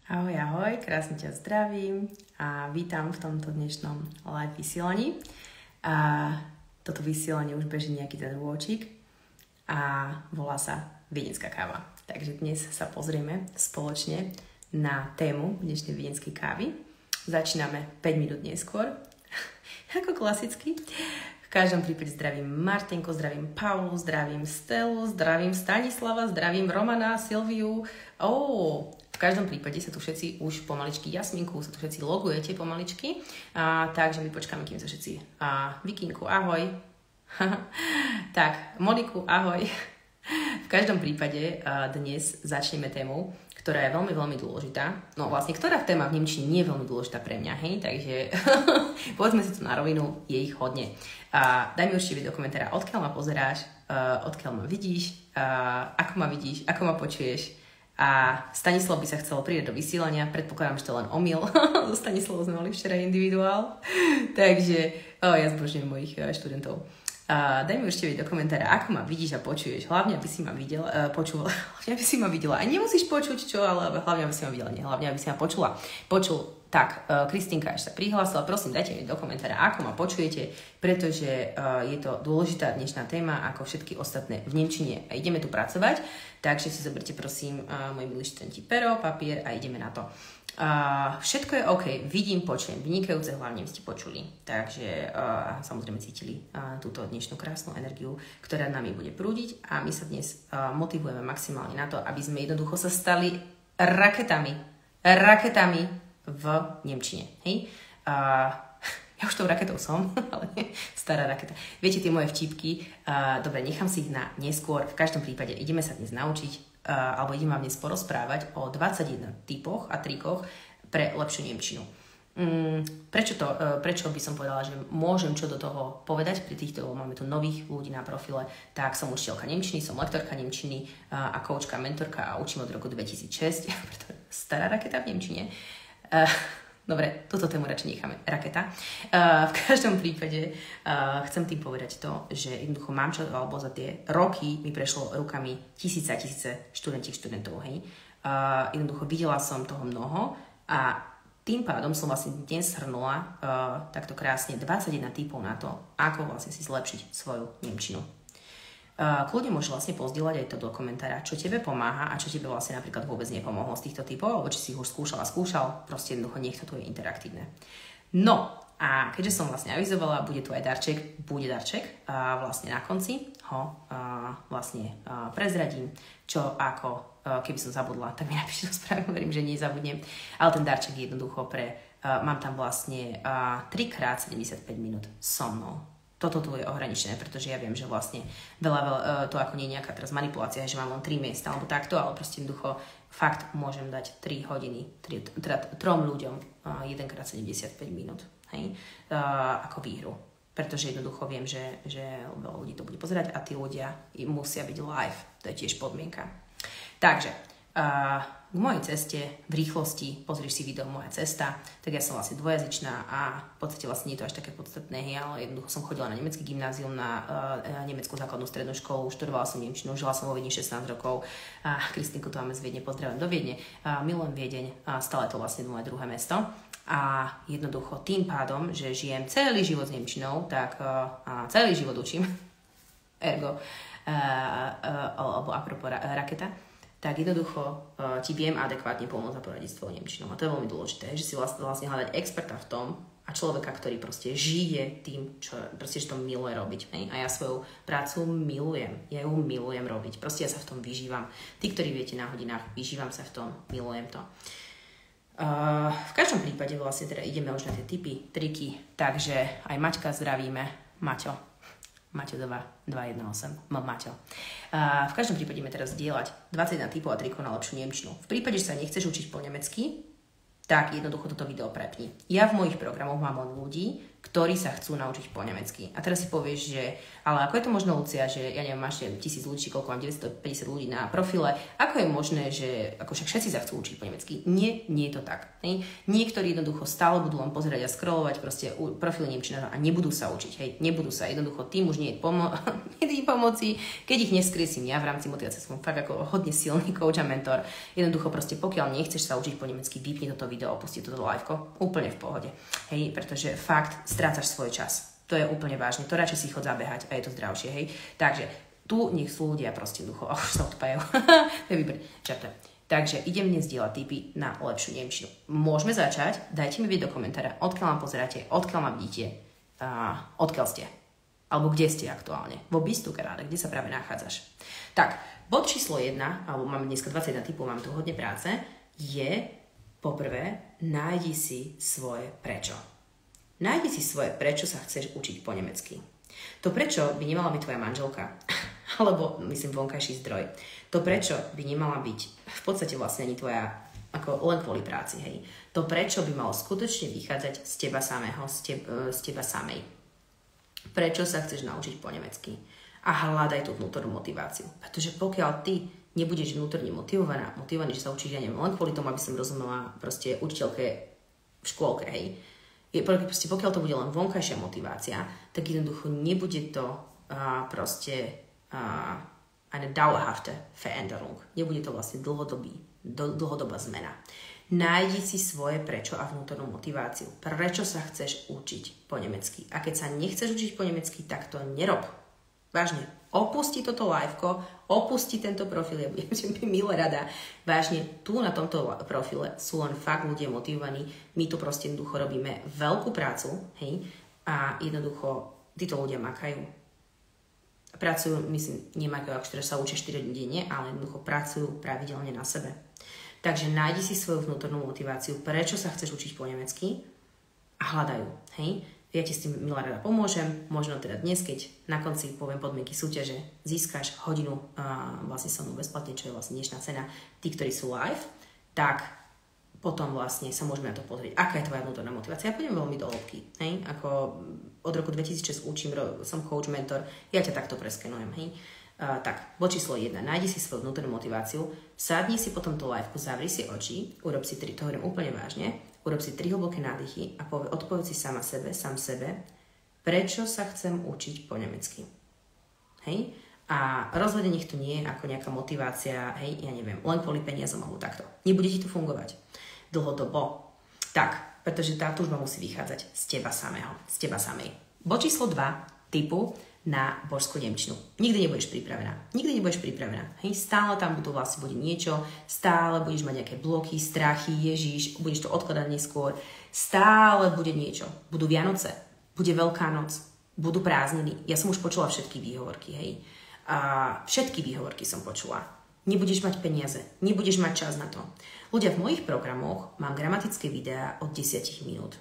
Ahoj, ahoj, krásne ťa zdravím a vítam v tomto dnešnom live vysielaní. A toto vysielanie už beží nejaký ten rôčik a volá sa Viedenská káva. Takže dnes sa pozrieme spoločne na tému dnešnej viedenskej kávy. Začíname 5 minút neskôr, ako klasicky. V každom prípade zdravím Martinko, zdravím Paulu, zdravím Stelu, zdravím Stanislava, zdravím Romana, Silviu. V každom prípade sa tu všetci už pomaličky, Jasminku, sa tu všetci logujete pomaličky. Takže my počkáme, kým sa všetci... Vikinku, ahoj. Tak, Moniku, ahoj. V každom prípade dnes začneme tému, ktorá je veľmi, veľmi dôležitá. No vlastne, ktorá téma v nemčine nie je veľmi dôležitá pre mňa, hej? Takže povedzme si to na rovinu, je ich hodne. Daj mi určite do komentára, odkiaľ ma pozeráš, odkiaľ ma vidíš, ako ma vidíš, ako ma počuješ. A Stanislav by sa chcel pridať do vysielania, predpokladám, že to len omyl. So Stanislavom sme mali včera individuál. Takže ja zbožňujem mojich študentov. Daj mi určite vedieť do komentára, ako ma vidíš a počuješ. Hlavne, aby si ma počula. Hlavne, aby si ma videla. A nemusíš počuť čo, ale hlavne, aby si ma videla. Nie, hlavne, aby si ma počula. Tak, Kristinka ešte sa prihlásila. Prosím, dajte mi do komentára, ako ma počujete, pretože je to dôležitá dnešná téma, ako všetky ostatné v nemčine. A ideme tu pracovať, takže si zoberte, prosím, moji milí študenti, pero, papier a ideme na to. Všetko je OK, vidím, počujem, vynikajúce, hlavne by ste počuli. Takže samozrejme cítili túto dnešnú krásnu energiu, ktorá nami bude prúdiť a my sa dnes motivujeme maximálne na to, aby sme jednoducho sa stali raketami v nemčine. Hej? Ja už tou raketou som, ale nie, stará raketa. Viete, tie moje vtipky, dobre, nechám si ich na neskôr. V každom prípade ideme sa dnes naučiť, alebo idem vám dnes porozprávať o 21 typoch a trikoch pre lepšiu nemčinu. Prečo by som povedala, že môžem čo do toho povedať pri týchto, máme tu nových ľudí na profile, tak som učiteľka nemčiny, som lektorka nemčiny a koučka, mentorka a učím od roku 2006, preto stará raketa v nemčine. Dobre, túto tému radšej necháme. Raketa. V každom prípade chcem tým povedať to, že jednoducho mám čo, alebo za tie roky mi prešlo rukami tisíce študentov, hej. Jednoducho videla som toho mnoho a tým pádom som vlastne dnes shrnula takto krásne 21 typov na to, ako vlastne si zlepšiť svoju nemčinu. Kľudne môžeš vlastne pozdieľať aj to do komentára, čo tebe pomáha a čo tebe vlastne napríklad vôbec nepomohlo z týchto typov, alebo či si ich už skúšal, proste jednoducho nech to tu je interaktívne. No a keďže som vlastne avizovala, bude tu aj bude darček a vlastne na konci ho vlastne prezradím, čo ako, keby som zabudla, tak mi napíšte to správne, verím, že nezabudnem, ale ten darček je jednoducho mám tam vlastne 3x 75 minút so mnou. Toto tu je ohraničené, pretože ja viem, že vlastne veľa to ako nie je nejaká teraz manipulácia, že mám len 3 miesta alebo takto, ale proste jednoducho fakt môžem dať 3 hodiny, 3 ľuďom 1x75 minút, hej, ako výhru. Pretože jednoducho viem, že veľa ľudí to bude pozerať a tí ľudia musia byť live, to je tiež podmienka. Takže, v mojej ceste, v rýchlosti, pozrieš si video Moja cesta, tak ja som vlastne dvojazyčná a v podstate vlastne nie je to až také podstatné, ale jednoducho som chodila na nemecké gymnázium, na nemeckú základnú strednú školu, študovala som nemčinu, žila som vo Viedni 16 rokov a Kristinku tu máme z Viedne, pozdravujem do Viedne, milujem Viedeň, stále to vlastne moje druhé mesto a jednoducho tým pádom, že žijem celý život s nemčinou, tak celý život učím, ergo, alebo apropos raketa, tak jednoducho ti viem adekvátne pomôcť a poradiť s tvojou nemčinou. A to je veľmi dôležité, že si vlastne hľadať experta v tom a človeka, ktorý proste žije tým, čo proste že to miluje robiť. Hej? A ja svoju prácu milujem. Ja ju milujem robiť. Proste ja sa v tom vyžívam. Tí, ktorí viete na hodinách, vyžívam sa v tom, milujem to. V každom prípade vlastne teda ideme už na tie tipy, triky, takže aj Maťka zdravíme. Maťo 218, Maťo. V každom prípade ideme teraz zdieľať 21 typov a trikov na lepšiu nemčinu. V prípade, že sa nechceš učiť po nemecky, tak jednoducho toto video prepni. Ja v mojich programoch mám len ľudí, ktorí sa chcú naučiť po nemecky. A teraz si povieš, že ale ako je to možné, Lucia, že ja neviem, máš 1000 ľudí, koľko mám 950 ľudí na profile, ako je možné, že ako však všetci sa chcú učiť po nemecky? Nie je to tak. Hej. Niektorí jednoducho stále budú len pozerať a scrollovať proste profily nemčinárov a nebudú sa učiť. Hej. Nebudú sa. Jednoducho tým už nie je pomoci. Keď ich neskriesím ja v rámci motivácie, som fakt ako hodne silný coach a mentor. Jednoducho proste pokiaľ nechceš sa učiť po nemecky, vypni toto video, opusti toto liveko, úplne v pohode. Hej, pretože fakt strácaš svoj čas. To je úplne vážne. To radšej si chod zabehať a je to zdravšie, hej. Takže tu nech sú ľudia proste ducho. Už sa odpájajú. To je výborné. Čapte. Takže idem dnes dielať tipy na lepšiu nemčinu. Môžeme začať. Dajte mi vedieť do komentára, odkiaľ ma pozeráte, odkiaľ ma vidíte, odkiaľ ste. Alebo kde ste aktuálne. Vo bist du gerade, kde sa práve nachádzaš. Tak, bod číslo 1, alebo máme dneska 21 typov, máme tu hodne práce, je poprvé, nájdi si svoje prečo. Nájdi si svoje, prečo sa chceš učiť po nemecky. To prečo by nemala byť tvoja manželka, alebo myslím vonkajší zdroj. To prečo by nemala byť v podstate vlastne ani tvoja, ako len kvôli práci, hej. To prečo by malo skutočne vychádzať z teba samého, z teba samej. Prečo sa chceš naučiť po nemecky. A hľadaj tú vnútornú motiváciu. Pretože pokiaľ ty nebudeš vnútorne motivovaný, že sa učíš, ja neviem, len kvôli tomu, aby som rozumela proste učiteľke v škôlke, hej. Proste pokiaľ to bude len vonkajšia motivácia, tak jednoducho nebude to eine dauerhafte Veränderung. Nebude to vlastne dlhodobá zmena. Nájdi si svoje prečo a vnútornú motiváciu. Prečo sa chceš učiť po nemecky. A keď sa nechceš učiť po nemecky, tak to nerob. Vážne, opusti toto liveko, opusti tento profil, ja budem milé rada. Vážne, tu na tomto profile sú len fakt ľudia motivovaní, my tu proste jednoducho robíme veľkú prácu, hej, a jednoducho títo ľudia makajú. Pracujú, myslím, nemakajú, ako sa učia 4 hodiny denne, ale jednoducho pracujú pravidelne na sebe. Takže nájdi si svoju vnútornú motiváciu, prečo sa chceš učiť po nemecky a hľadajú, hej. Ja ti s tým milá rada pomôžem, možno teda dnes, keď na konci poviem podmienky súťaže, získaš hodinu vlastne so mnou bezplatne, čo je vlastne dnešná cena. Tí, ktorí sú live, tak potom vlastne sa môžeme na to pozrieť, aká je tvoja vnútorná motivácia. Ja pôjdem veľmi do hĺbky, hej, ako od roku 2006 učím, som coach, mentor, ja ťa takto preskenujem, hej. Tak, bod číslo 1, nájdi si svoju vnútornú motiváciu, sadni si potom tú liveku, zavri si oči, urob si 3, to hovorím úplne vážne, urob si 3 hlboké nádychy a odpoveď si sám sebe, prečo sa chcem učiť po nemecky. Hej? A rozhodne nech to nie je ako nejaká motivácia, hej, ja neviem, len kvôli peniazom alebo takto. Nebude ti to fungovať dlhodobo. Tak, pretože tá túžba musí vychádzať z teba samého, z teba samej. Bod číslo 2, typu na božskú nemčinu. Nikdy nebudeš pripravená. Hej, stále tam budú vlastne bude niečo, stále budeš mať nejaké bloky, strachy, Ježiš, budeš to odkladať neskôr, stále bude niečo. Budú Vianoce, bude Veľká noc, budú prázdniny. Ja som už počula všetky výhovorky, hej. A všetky výhovorky som počula. Nebudeš mať peniaze, nebudeš mať čas na to. Ľudia, v mojich programoch mám gramatické videá od 10 minút.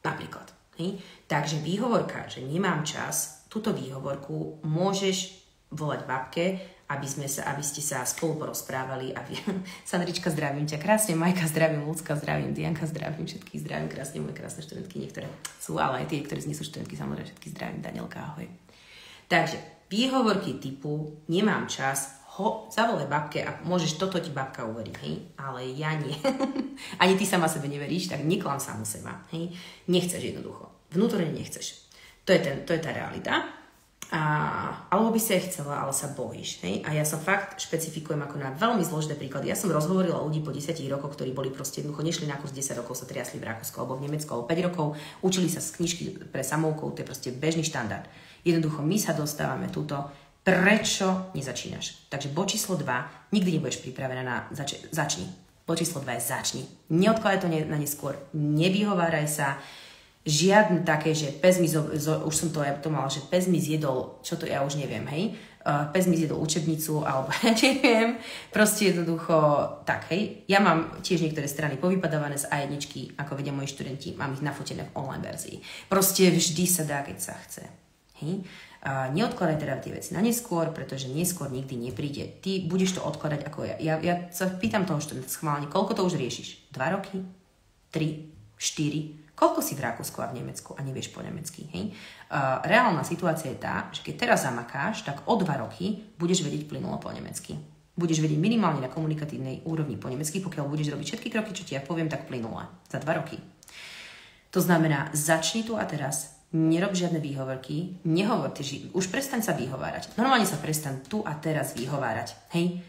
Napríklad. Hej. Takže výhovorka, že nemám čas, túto výhovorku môžeš volať babke, aby ste sa spolu porozprávali. Sandrička, zdravím ťa krásne, Majka, zdravím, Lucka, zdravím, Dianka, zdravím, všetkých zdravím krásne, moje krásne študentky, niektoré sú, ale aj tie, ktoré nie sú študentky, samozrejme všetkých zdravím, Danielka, ahoj. Takže výhovorky typu nemám čas, zavolaj babke a môžeš toto ti babka uveriť, hej? Ale ja nie. Ani ty sama sebe neveríš, tak neklam samu seba, hej? Nechceš jednoducho. Vnútorne nechceš. To je tá realita. Alebo by si aj chcela, ale sa bojíš, hej? A ja sa fakt špecifikujem ako na veľmi zložité príklady. Ja som rozhovorila ľudí po 10 rokoch, ktorí boli proste jednoducho, nešli na kurz 10 rokov, sa triasli v Rakúsku alebo v Nemecku, alebo 5 rokov, učili sa z knižky pre samoukov, to je proste bežný štandard. Jednoducho my sa dostávame túto. Prečo nezačínaš? Takže bod číslo 2, nikdy nebudeš pripravená na začni. Bod číslo 2 je začni. Neodkladaj to na neskôr. Nevyhováraj sa. Žiadne také, že pes mi už som to mala, že pes mi zjedol, čo to ja už neviem, hej? Pes mi zjedol učebnicu, alebo neviem. Proste jednoducho tak, hej? Ja mám tiež niektoré strany povypadávané z A1, ako vedia moji študenti, mám ich nafotené v online verzii. Proste vždy sa dá, keď sa chce. Hej? Neodkladaj teda tie veci na neskôr, pretože neskôr nikdy nepríde. Ty budeš to odkladať ako ja. Ja sa pýtam toho študenta schválne, koľko to už riešiš? 2 roky? 3? 4. Koľko si v Rakúsku a v Nemecku a nevieš po nemecky, hej? Reálna situácia je tá, že keď teraz zamakáš, tak o 2 roky budeš vedieť plynulo po nemecky. Budeš vedieť minimálne na komunikatívnej úrovni po nemecky, pokiaľ budeš robiť všetky kroky, čo ti ja poviem, tak plynule. Za 2 roky. To znamená, začni tu a teraz, nerob žiadne výhovorky, nehovor, už prestaň sa vyhovárať. Normálne sa prestaň tu a teraz vyhovárať, hej?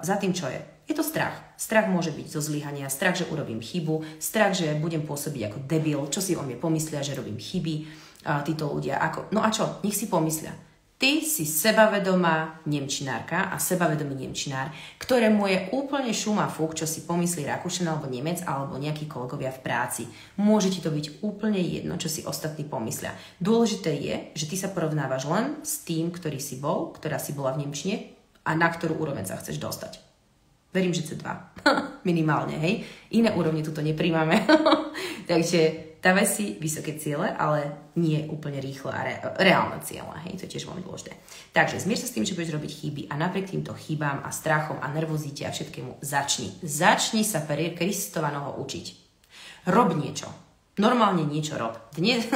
Za tým, čo je. Je to strach. Strach môže byť zo zlyhania, strach, že urobím chybu, strach, že budem pôsobiť ako debil, čo si o mne pomyslia, že robím chyby, títo ľudia. No a čo? Nech si pomyslia. Ty si sebavedomá nemčinárka a sebavedomý nemčinár, ktorému je úplne šuma fúk, čo si pomyslí Rakúšan alebo Nemec alebo nejakí kolegovia v práci. Môže ti to byť úplne jedno, čo si ostatní pomyslia. Dôležité je, že ty sa porovnávaš len s tým, ktorý si bol, ktorá si bola v nemčine a na ktorú úroveň sa chceš dostať. Verím, že C2. Minimálne, hej. Iné úrovne tuto nepríjmame. Takže dávaj si vysoké ciele, ale nie úplne rýchle a reálne ciele. Hej. To je tiež veľmi dôležité. Takže zmier sa s tým, že budeš robiť chyby a napriek týmto chybám a strachom a nervozite a všetkému začni. Začni sa pre Kristovanoho učiť. Rob niečo. Normálne niečo rob. Dnes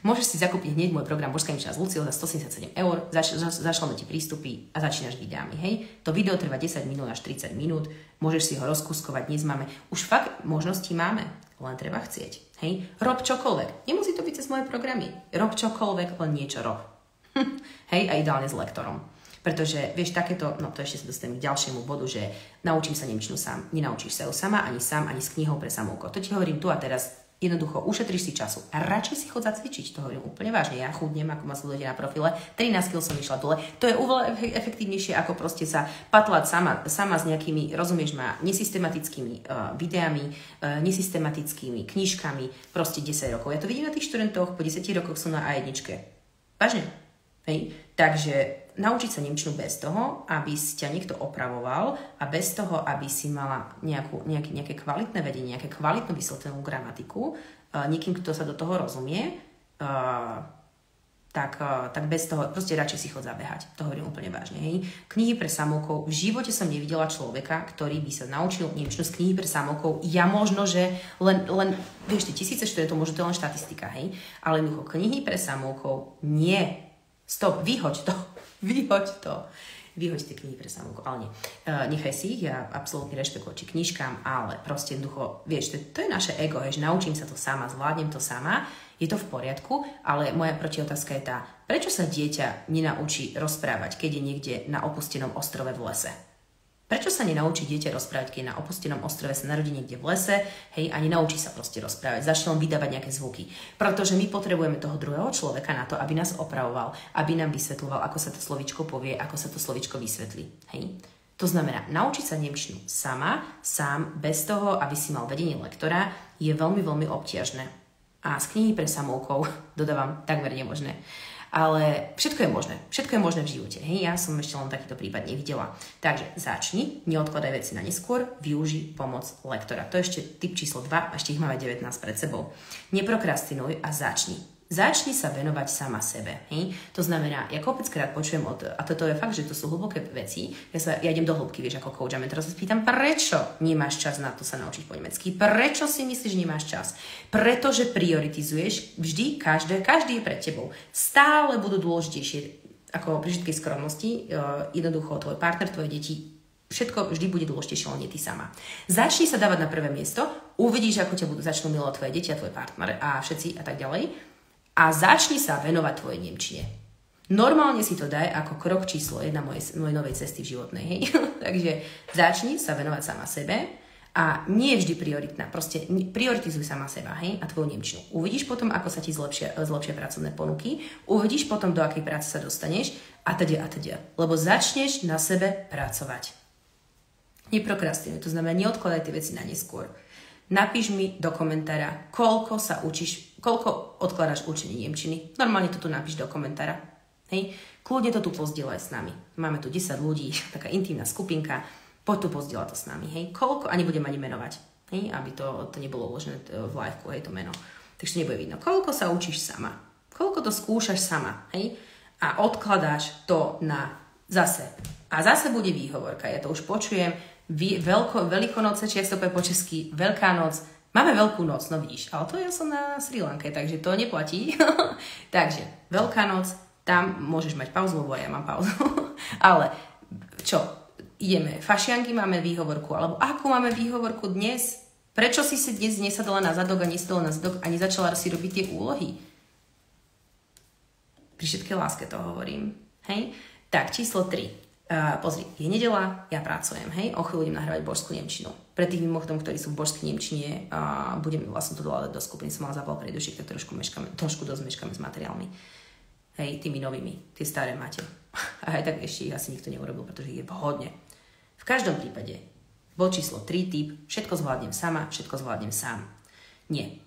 môžeš si zakúpiť hneď môj program Božská nemčina s Luciou za 177 €, zašleme ti prístupy a začínaš videami, hej. To video trvá 10 minút až 30 minút, môžeš si ho rozkuskovať, dnes máme, už fakt možnosti máme, len treba chcieť, hej. Rob čokoľvek, nemusí to byť cez moje programy, rob čokoľvek, len niečo rob. Hej, a ideálne s lektorom. Pretože, vieš, takéto, no to ešte sa dostanem k ďalšiemu bodu, že naučím sa nemčinu sám, nenaučíš sa ju sama, ani s knihou pre samouko. To ti hovorím tu a teraz. Jednoducho, ušetríš si času a radšej si chod zacvičiť, to hovorím úplne vážne. Ja chudnem, ako ma sledujete na profile, 13 kg som išla dole. To je oveľa efektívnejšie, ako proste sa patlať sama s nejakými, rozumieš ma, nesystematickými videami, nesystematickými knižkami, proste 10 rokov. Ja to vidím na tých študentoch, po 10 rokoch sú na A1. Vážne. Hej? Takže naučiť sa nemčinu bez toho, aby si ťa niekto opravoval a bez toho, aby si mala nejaké kvalitné vedenie, nejaké kvalitnú vysvetlenú gramatiku, niekým, kto sa do toho rozumie, tak bez toho, proste radšej si chod zabehať. To hovorím úplne vážne. Hej. Knihy pre samoukov. V živote som nevidela človeka, ktorý by sa naučil nemčinu z knihy pre samoukov. Ja možno, že len vieš, tie tisíce študentov, možno to je len štatistika, hej, ale jednoducho knihy pre samoukov nie. Stop, vyhoď to. Vyhoď tie knihy pre samoukov, ale nie. Nechaj si ich, ja absolútne rešpekt voči knižkám, ale proste jednoducho, vieš, to je naše ego, že naučím sa to sama, zvládnem to sama, je to v poriadku, ale moja protiotázka je tá, prečo sa dieťa nenaučí rozprávať, keď je niekde na opustenom ostrove v lese? Prečo sa nenaučí dieťa rozprávať, keď je na opustenom ostrove sa narodí niekde v lese, hej, a nenaučí sa proste rozprávať, začne on vydávať nejaké zvuky. Pretože my potrebujeme toho druhého človeka na to, aby nás opravoval, aby nám vysvetľoval, ako sa to slovíčko povie, ako sa to slovíčko vysvetlí, hej. To znamená, naučiť sa nemčinu sám, bez toho, aby si mal vedenie lektora, je veľmi, veľmi obťažné. A z knihy pre samoukov, dodávam, takmer nemožné. Ale všetko je možné v živote. Hej, ja som ešte len takýto prípad nevidela. Takže začni, neodkladaj veci na neskôr, využij pomoc lektora. To je ešte typ číslo 2, a ešte ich máme 19 pred sebou. Neprokrastinuj a začni. Začni sa venovať sama sebe. Hej? To znamená, ja kopeckrát počujem a toto je fakt, že to sú hlboké veci. Ja idem do hĺbky, vieš, ako coach. A teraz sa spýtam, prečo nemáš čas na to sa naučiť po nemecky? Prečo si myslíš, že nemáš čas? Pretože prioritizuješ vždy, každý je pred tebou. Stále budú dôležitejšie ako pri všetkej skromnosti. Jednoducho, tvoj partner, tvoje deti, všetko vždy bude dôležitejšie, len nie ty sama. Začni sa dávať na prvé miesto, uvidíš, ako ťa začnú milovať tvoje deti a tvoj partner a všetci a tak ďalej. A začni sa venovať tvojej nemčine. Normálne si to daj ako krok číslo 1 mojej novej cesty v životnej. Hej? Takže začni sa venovať sama sebe a nie je vždy prioritná. Proste prioritizuj sama seba, hej? A tvoju nemčinu. Uvidíš potom, ako sa ti zlepšia pracovné ponuky, uvidíš potom, do akej práce sa dostaneš a teda. Lebo začneš na sebe pracovať. Neprokrastinuj, to znamená, neodkladaj tie veci na neskôr. Napíš mi do komentára, koľko odkladáš učenie nemčiny. Normálne to tu napíš do komentára. Hej. Kľudne to tu pozdieľaj s nami. Máme tu 10 ľudí, taká intimná skupinka. Poď tu pozdieľať to s nami. Hej. Koľko, a nebudem ani menovať. Hej. Aby to nebolo uložené v liveku, hej, to meno. Takže nebude vidno. Koľko sa učíš sama. Koľko to skúšaš sama. Hej. A odkladáš to na zase. A zase bude výhovorka. Ja to už počujem. Veľkonoce, či ak sa to povie po česky, Veľká noc, Máme Veľkú noc, no vidíš, ale to ja som na Sri Lanke, takže to neplatí. Takže Veľká noc, tam môžeš mať pauzu, lebo ja mám pauzu. Ale čo, ideme, fašianky máme výhovorku, alebo akú máme výhovorku dnes? Prečo si dnes nesadala na zadok a nesadala na zadok a nezačala si robiť tie úlohy? Pri všetkej láske to hovorím. Hej? Tak, číslo 3. Pozri, je nedeľa, ja pracujem, hej? O chvíľu idem nahrávať božskú nemčinu. Pre tých mimochodom, ktorí sú v božskej nemčine, budem vlastne to doľadať do skupiny, som mala zapal predušik, tak trošku dosť meškáme s materiálmi. Hej, tými novými, tie staré máte. A aj tak ešte ich asi nikto neurobil, pretože ich je hodne. V každom prípade, bod číslo 3 typ, všetko zvládnem sama, všetko zvládnem sám. Nie.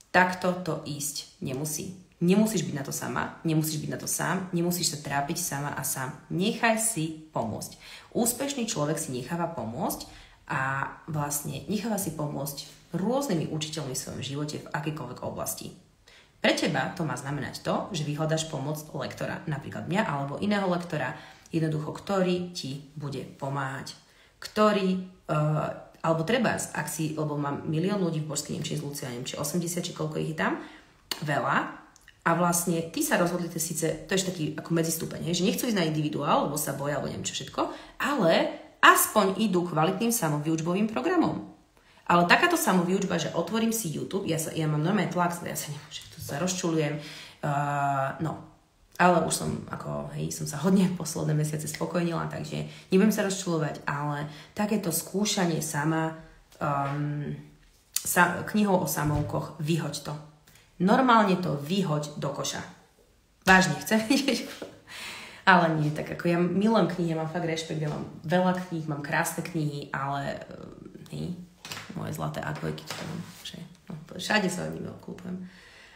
Takto to ísť nemusí. Nemusíš byť na to sama, nemusíš byť na to sám, nemusíš sa trápiť sama a sám. Nechaj si pomôcť. Úspešný človek si necháva pomôcť a vlastne necháva si pomôcť rôznymi učiteľmi v svojom živote v akýkoľvek oblasti. Pre teba to má znamenať to, že vyhľadaš pomoc lektora, napríklad mňa alebo iného lektora, jednoducho, ktorý ti bude pomáhať. Alebo treba, ak si, lebo mám milión ľudí v božskej nemčine z Lucia, neviem, či 80, či koľko ich je tam, veľa. A vlastne tí sa rozhodli, to je ešte taký ako medzistupeň, že nechcú ísť na individuál, lebo sa boja, alebo neviem čo všetko, ale aspoň idú kvalitným samovýučbovým programom. Ale takáto samovýučba, že otvorím si YouTube, ja mám normálne tlak, ja sa nemôžem, tu sa rozčuľujem, ale už som som sa hodne posledné mesiace spokojnila, takže nebudem sa rozčuľovať, ale takéto skúšanie sama, knihou o samoukoch, vyhoď to. Normálne to vyhoď do koša. Vážne, chcem vidieť. Ale nie, tak ako ja milujem knihy, ja mám fakt rešpekt, ja mám veľa kníh, mám krásne knihy, ale moje zlaté A2, všade sa od nimi kúpujem.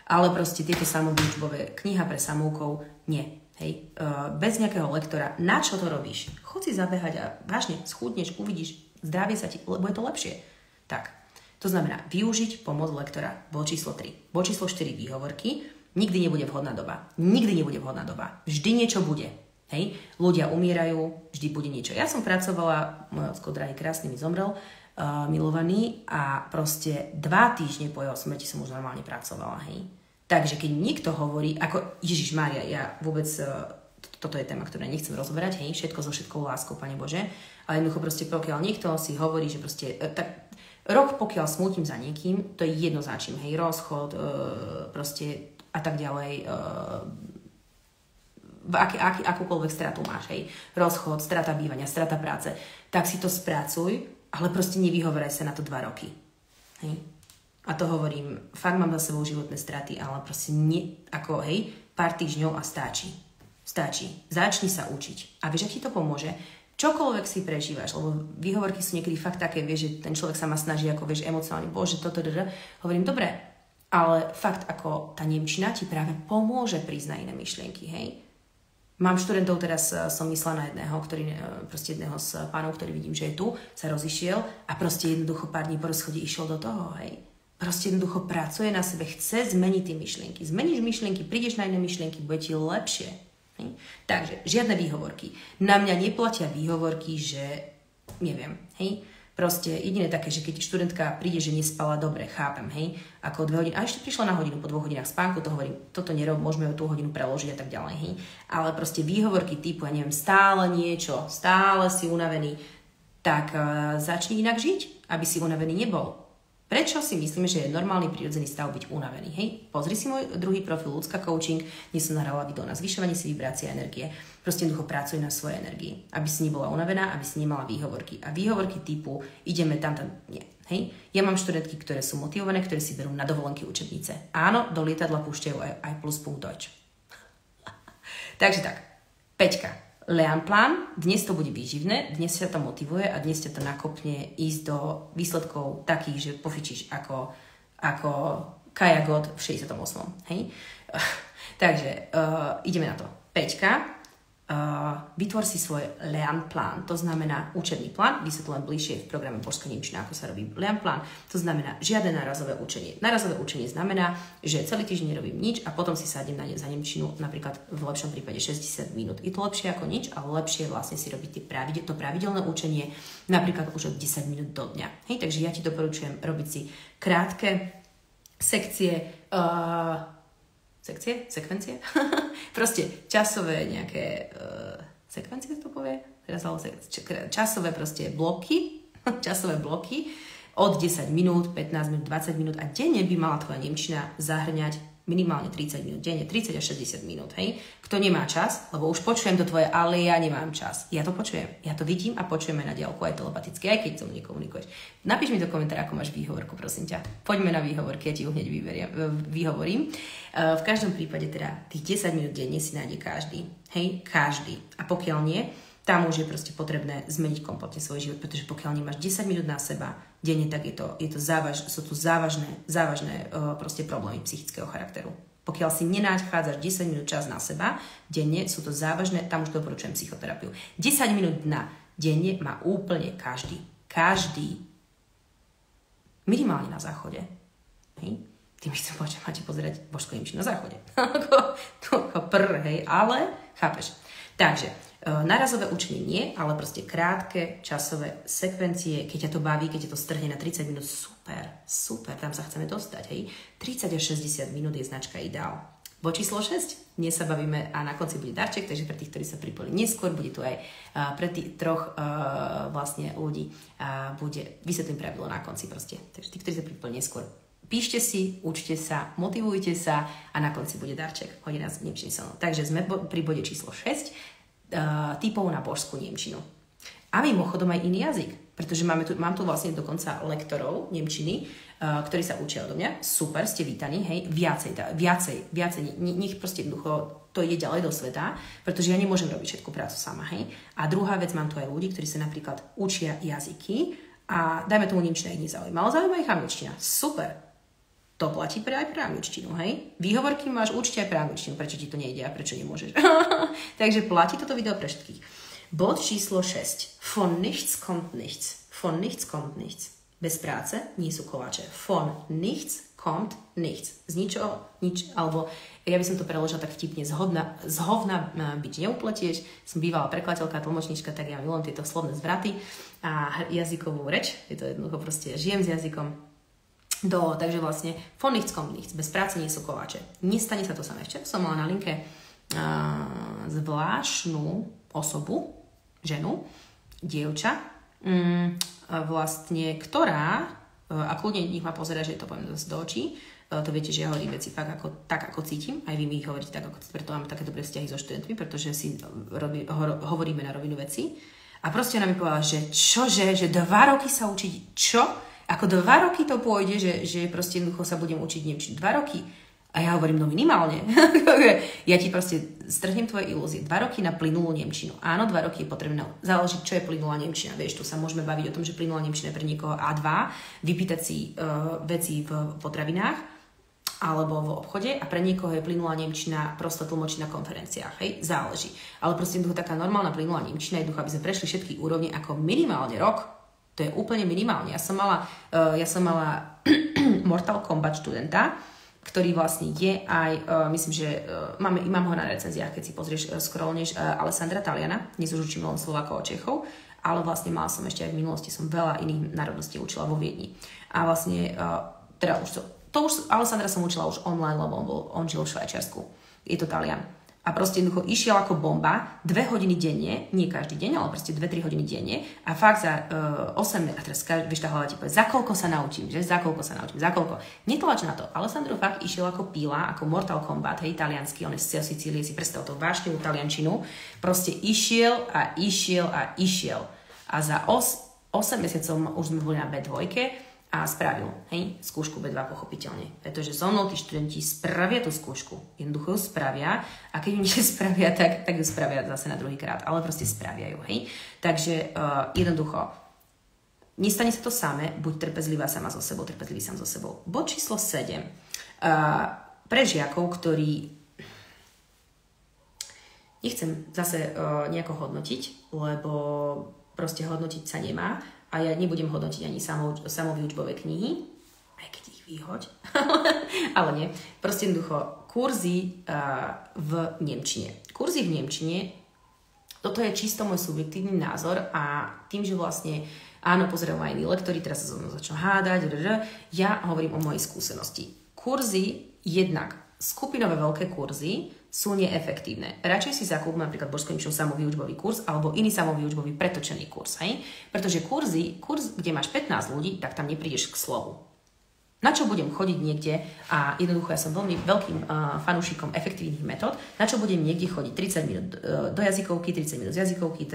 Ale proste tieto samovýučbové kniha pre samúkov, nie. Hej. Bez nejakého lektora, na čo to robíš? Chod si zabehať a vážne schudneš, uvidíš, zdravie sa ti, lebo je to lepšie. Tak. To znamená využiť pomoc lektora. Bod číslo 3. Bod číslo 4 výhovorky. Nikdy nebude vhodná doba. Nikdy nebude vhodná doba. Vždy niečo bude. Hej? Ľudia umierajú, vždy bude niečo. Ja som pracovala, môj ocko drahý krásny mi zomrel, milovaný a proste 2 týždne po jeho smrti som už normálne pracovala. Hej? Takže keď niekto hovorí, ako Ježišmária, ja vôbec, toto je téma, ktorú nechcem rozoberať, hej? Všetko so všetkou láskou, Pane Bože, ale jednoducho proste pokiaľ niekto si hovorí, že proste rok, pokiaľ smútim za niekým, to je jednoznačím, hej, rozchod, proste a tak ďalej, akúkoľvek stratu máš, hej, rozchod, strata bývania, strata práce, tak si to spracuj, ale proste nevyhovoraj sa na to 2 roky, hej. A to hovorím, fakt mám za sebou životné straty, ale proste pár týždňov a stačí. Začni sa učiť. A vieš, ak ti to pomôže? Čokoľvek si prežívaš, lebo výhovorky sú niekedy fakt také, vieš, že ten človek sa ma snaží ako, vieš, emocionálne, bože, hovorím, dobre, ale fakt ako tá nemčina ti práve pomôže prísť na iné myšlienky, hej. Mám študentov, teraz som myslela na jedného z pánov, ktorý vidím, že je tu, sa rozišiel a proste jednoducho pár dní po rozchode išiel do toho, hej. Proste jednoducho pracuje na sebe, chce zmeniť tie myšlienky. Zmeníš myšlienky, prídeš na iné myšlienky, bude ti lepšie. Takže, žiadne výhovorky. Na mňa neplatia výhovorky, že neviem, hej. Proste jediné také, že keď študentka príde, že nespala dobre, chápem, hej, ako 2 hodiny, a ešte prišla na hodinu, po 2 hodinách spánku, to hovorím, toto nerob, môžeme ju tú hodinu preložiť a tak ďalej, hej. Ale proste výhovorky typu, ja neviem, stále niečo, stále si unavený, tak začni inak žiť, aby si unavený nebol. Prečo si myslíme, že je normálny prirodzený stav byť unavený? Hej, pozri si môj druhý profil Ľudská coaching, kde som nahrala video na zvyšovanie si vibrácie a energie. Proste jednoducho pracuj na svojej energii, aby si nebola unavená, aby si nemala výhovorky. A výhovorky typu ideme tam, nie. Hej, ja mám študentky, ktoré sú motivované, ktoré si berú na dovolenky učebnice. Áno, do lietadla púšťajú aj pluspunkt Deutsch. Takže tak, 5. Lernplan, dnes to bude výživné, dnes sa to motivuje a dnes ťa to nakopne ísť do výsledkov takých, že pofičíš ako Kaja God v 68. Hej? Takže ideme na to. 5. vytvor si svoj Lernplan, to znamená učebný plán, vysvetľujem bližšie v programe Božská nemčina, ako sa robí Lernplan, to znamená žiadne nárazové učenie. Nárazové učenie znamená, že celý týždeň nerobím nič a potom si sadím za nemčinu napríklad v lepšom prípade 60 minút. Je to lepšie ako nič, ale lepšie vlastne si robiť to pravidelné učenie napríklad už od 10 minút do dňa. Hej, takže ja ti doporučujem robiť si krátke sekcie, sekvencie? Proste časové nejaké sekvencie to povie? Časové proste bloky, časové bloky od 10 minút, 15 minút, 20 minút a denne by mala tvoja nemčina zahrňať minimálne 30 minút, denne 30 až 60 minút, hej? Kto nemá čas, lebo už počujem to tvoje, ale ja nemám čas. Ja to počujem, ja to vidím a počujeme na diaľku aj telepaticky, aj keď so mnou nekomunikuješ. Napíš mi do komentára, ako máš výhovorku, prosím ťa. Poďme na výhovorky, ja ti ju hneď vyhovorím. V každom prípade teda tých 10 minút denne si nájde každý, hej? Každý. A pokiaľ nie, tam už je proste potrebné zmeniť kompletne svoj život, pretože pokiaľ nemáš 10 minút na seba denne, tak sú tu závažné proste problémy psychického charakteru. Pokiaľ si nenachádzaš 10 minút čas na seba denne, sú to závažné, tam už doporučujem psychoterapiu. 10 minút denne má úplne každý. Každý. Minimálne na záchode. Hej? Tým chcem povedať, že máte pozerať Božskú nemčinu na záchode. Hej, ale chápeš. Takže, nárazové učenie nie, ale proste krátke časové sekvencie, keď ťa to baví, keď ťa to strhne na 30 minút, super, tam sa chceme dostať, hej. 30 až 60 minút je značka ideál. Bod číslo 6, dnes sa bavíme a na konci bude darček, takže pre tých, ktorí sa pripojili neskôr, bude tu aj pre tých troch vlastne ľudí, bude vysvetlím pravidlo na konci proste. Takže tí, ktorí sa pripojili neskôr, píšte si, učte sa, motivujte sa a na konci bude darček. Hodina z nemčiny so mnou. Takže sme pri bode číslo 6. Typov na božskú nemčinu. A mimochodom aj iný jazyk, pretože mám tu vlastne dokonca lektorov nemčiny, ktorí sa učia odo mňa. Super, ste vítaní, hej, viacej, nech proste jednoducho to ide ďalej do sveta, pretože ja nemôžem robiť všetku prácu sama, hej. A druhá vec, mám tu aj ľudí, ktorí sa napríklad učia jazyky a dajme tomu nemčina ich nezaujíma, ale zaujíma ich angličtina. Super. To platí aj pre angličtinu, hej? Výhovorky máš určite aj pre angličtinu, prečo ti to nejde a prečo nemôžeš. Takže platí toto video pre všetkých. Bod číslo 6. Von nichts kommt nichts. Von nichts kommt nichts. Bez práce nie sú koláče. Von nichts kommt nichts. Z ničoho, nič, alebo ja by som to preložila tak vtipne, z hovna byť neupletieš. Som bývalá prekladateľka, tlmočníčka, tak ja milujem tieto slovné zvraty a jazykovú reč. Je to jednoducho proste, žijem s jazykom. Takže vlastne von nichts kommt nichts. Bez práce nie sú koláče. Nestane sa to samé. Včera som mala na linke zvláštnu osobu, ženu, dievča, vlastne, ktorá, a kľudne nech ma pozerá, že to poviem do očí, to viete, že ja hovorím veci tak, ako cítim, aj vy mi ich hovoríte tak, ako preto máme také dobré vzťahy so študentmi, pretože si hovoríme na rovinu veci. A proste ona mi povedala, že čože, že 2 roky sa učiť, čo? Ako 2 roky to pôjde, že proste jednoducho sa budem učiť nemčinu. 2 roky. A ja hovorím, no minimálne. Ja ti proste strhnem tvoje ilúzie. 2 roky na plynulú nemčinu. Áno, 2 roky je potrebné záležiť, čo je plynulá nemčina. Vieš, tu sa môžeme baviť o tom, že plynulá nemčina je pre niekoho A2, vypýtať si veci v potravinách alebo v obchode a pre niekoho je plynulá nemčina prosto tlmočiť na konferenciách. Hej, záleží. Ale proste jednoducho taká normálna plynulá nemčina, jednoducho, aby sme prešli všetky úrovne ako minimálne rok. To je úplne minimálne. Ja som mala Mortal Kombat študenta, ktorý vlastne je aj, myslím, že mám ho na recenziách, keď si pozrieš, scrollneš, Alessandra Taliana, dnes už učím len Slovákov a Čechov, ale vlastne mala som ešte aj v minulosti, som veľa iných národností učila vo Viedni. A vlastne, teda už Alessandra som učila už online, lebo on žil v Švajčiarsku. Je to Talian. A proste jednoducho išiel ako bomba 2 hodiny denne, nie každý deň, ale proste 2-3 hodiny denne a fakt za 8, a teraz vieš, tá hlava ti povie, za koľko sa naučím, že? Za koľko. Netlač na to. Alessandro fakt išiel ako píla, ako Mortal Kombat, hej, taliansky, on je z Sicílie, si predstav to vášnevú taliančinu, proste išiel. A za 8 mesiacov už sme boli na B2 a spravil, hej, skúšku B2 pochopiteľne. Pretože so mnou tí študenti spravia tú skúšku. Jednoducho ju spravia a keď ju nespravia, tak ju spravia zase na druhý krát. Ale proste spravia ju, hej. Takže jednoducho, nestane sa to samé, buď trpezlivá sama so sebou, trpezlivý sám so sebou. Bod číslo 7. Pre žiakov, ktorí Nechcem zase nejako hodnotiť, lebo proste hodnotiť sa nemá a ja nebudem hodnotiť ani samovýučbové knihy, aj keď ich vyhoď, ale nie. Proste jednoducho kurzy v nemčine. Kurzy v nemčine, toto je čisto môj subjektívny názor a tým, že vlastne áno, pozerajú aj iní lektori, teraz sa so mnou začnú hádať, ja hovorím o mojej skúsenosti. Kurzy, jednak skupinové veľké kurzy sú neefektívne. Radšej si zakúp napríklad božsko-nemčinu samovýučbový kurz alebo iný samovýučbový pretočený kurz. Hej? Pretože kurz, kde máš 15 ľudí, tak tam neprídeš k slovu. Na čo budem chodiť niekde a jednoducho ja som veľmi veľkým fanúšikom efektívnych metód, na čo budem niekde chodiť 30 minút do jazykovky, 30 minút z jazykovky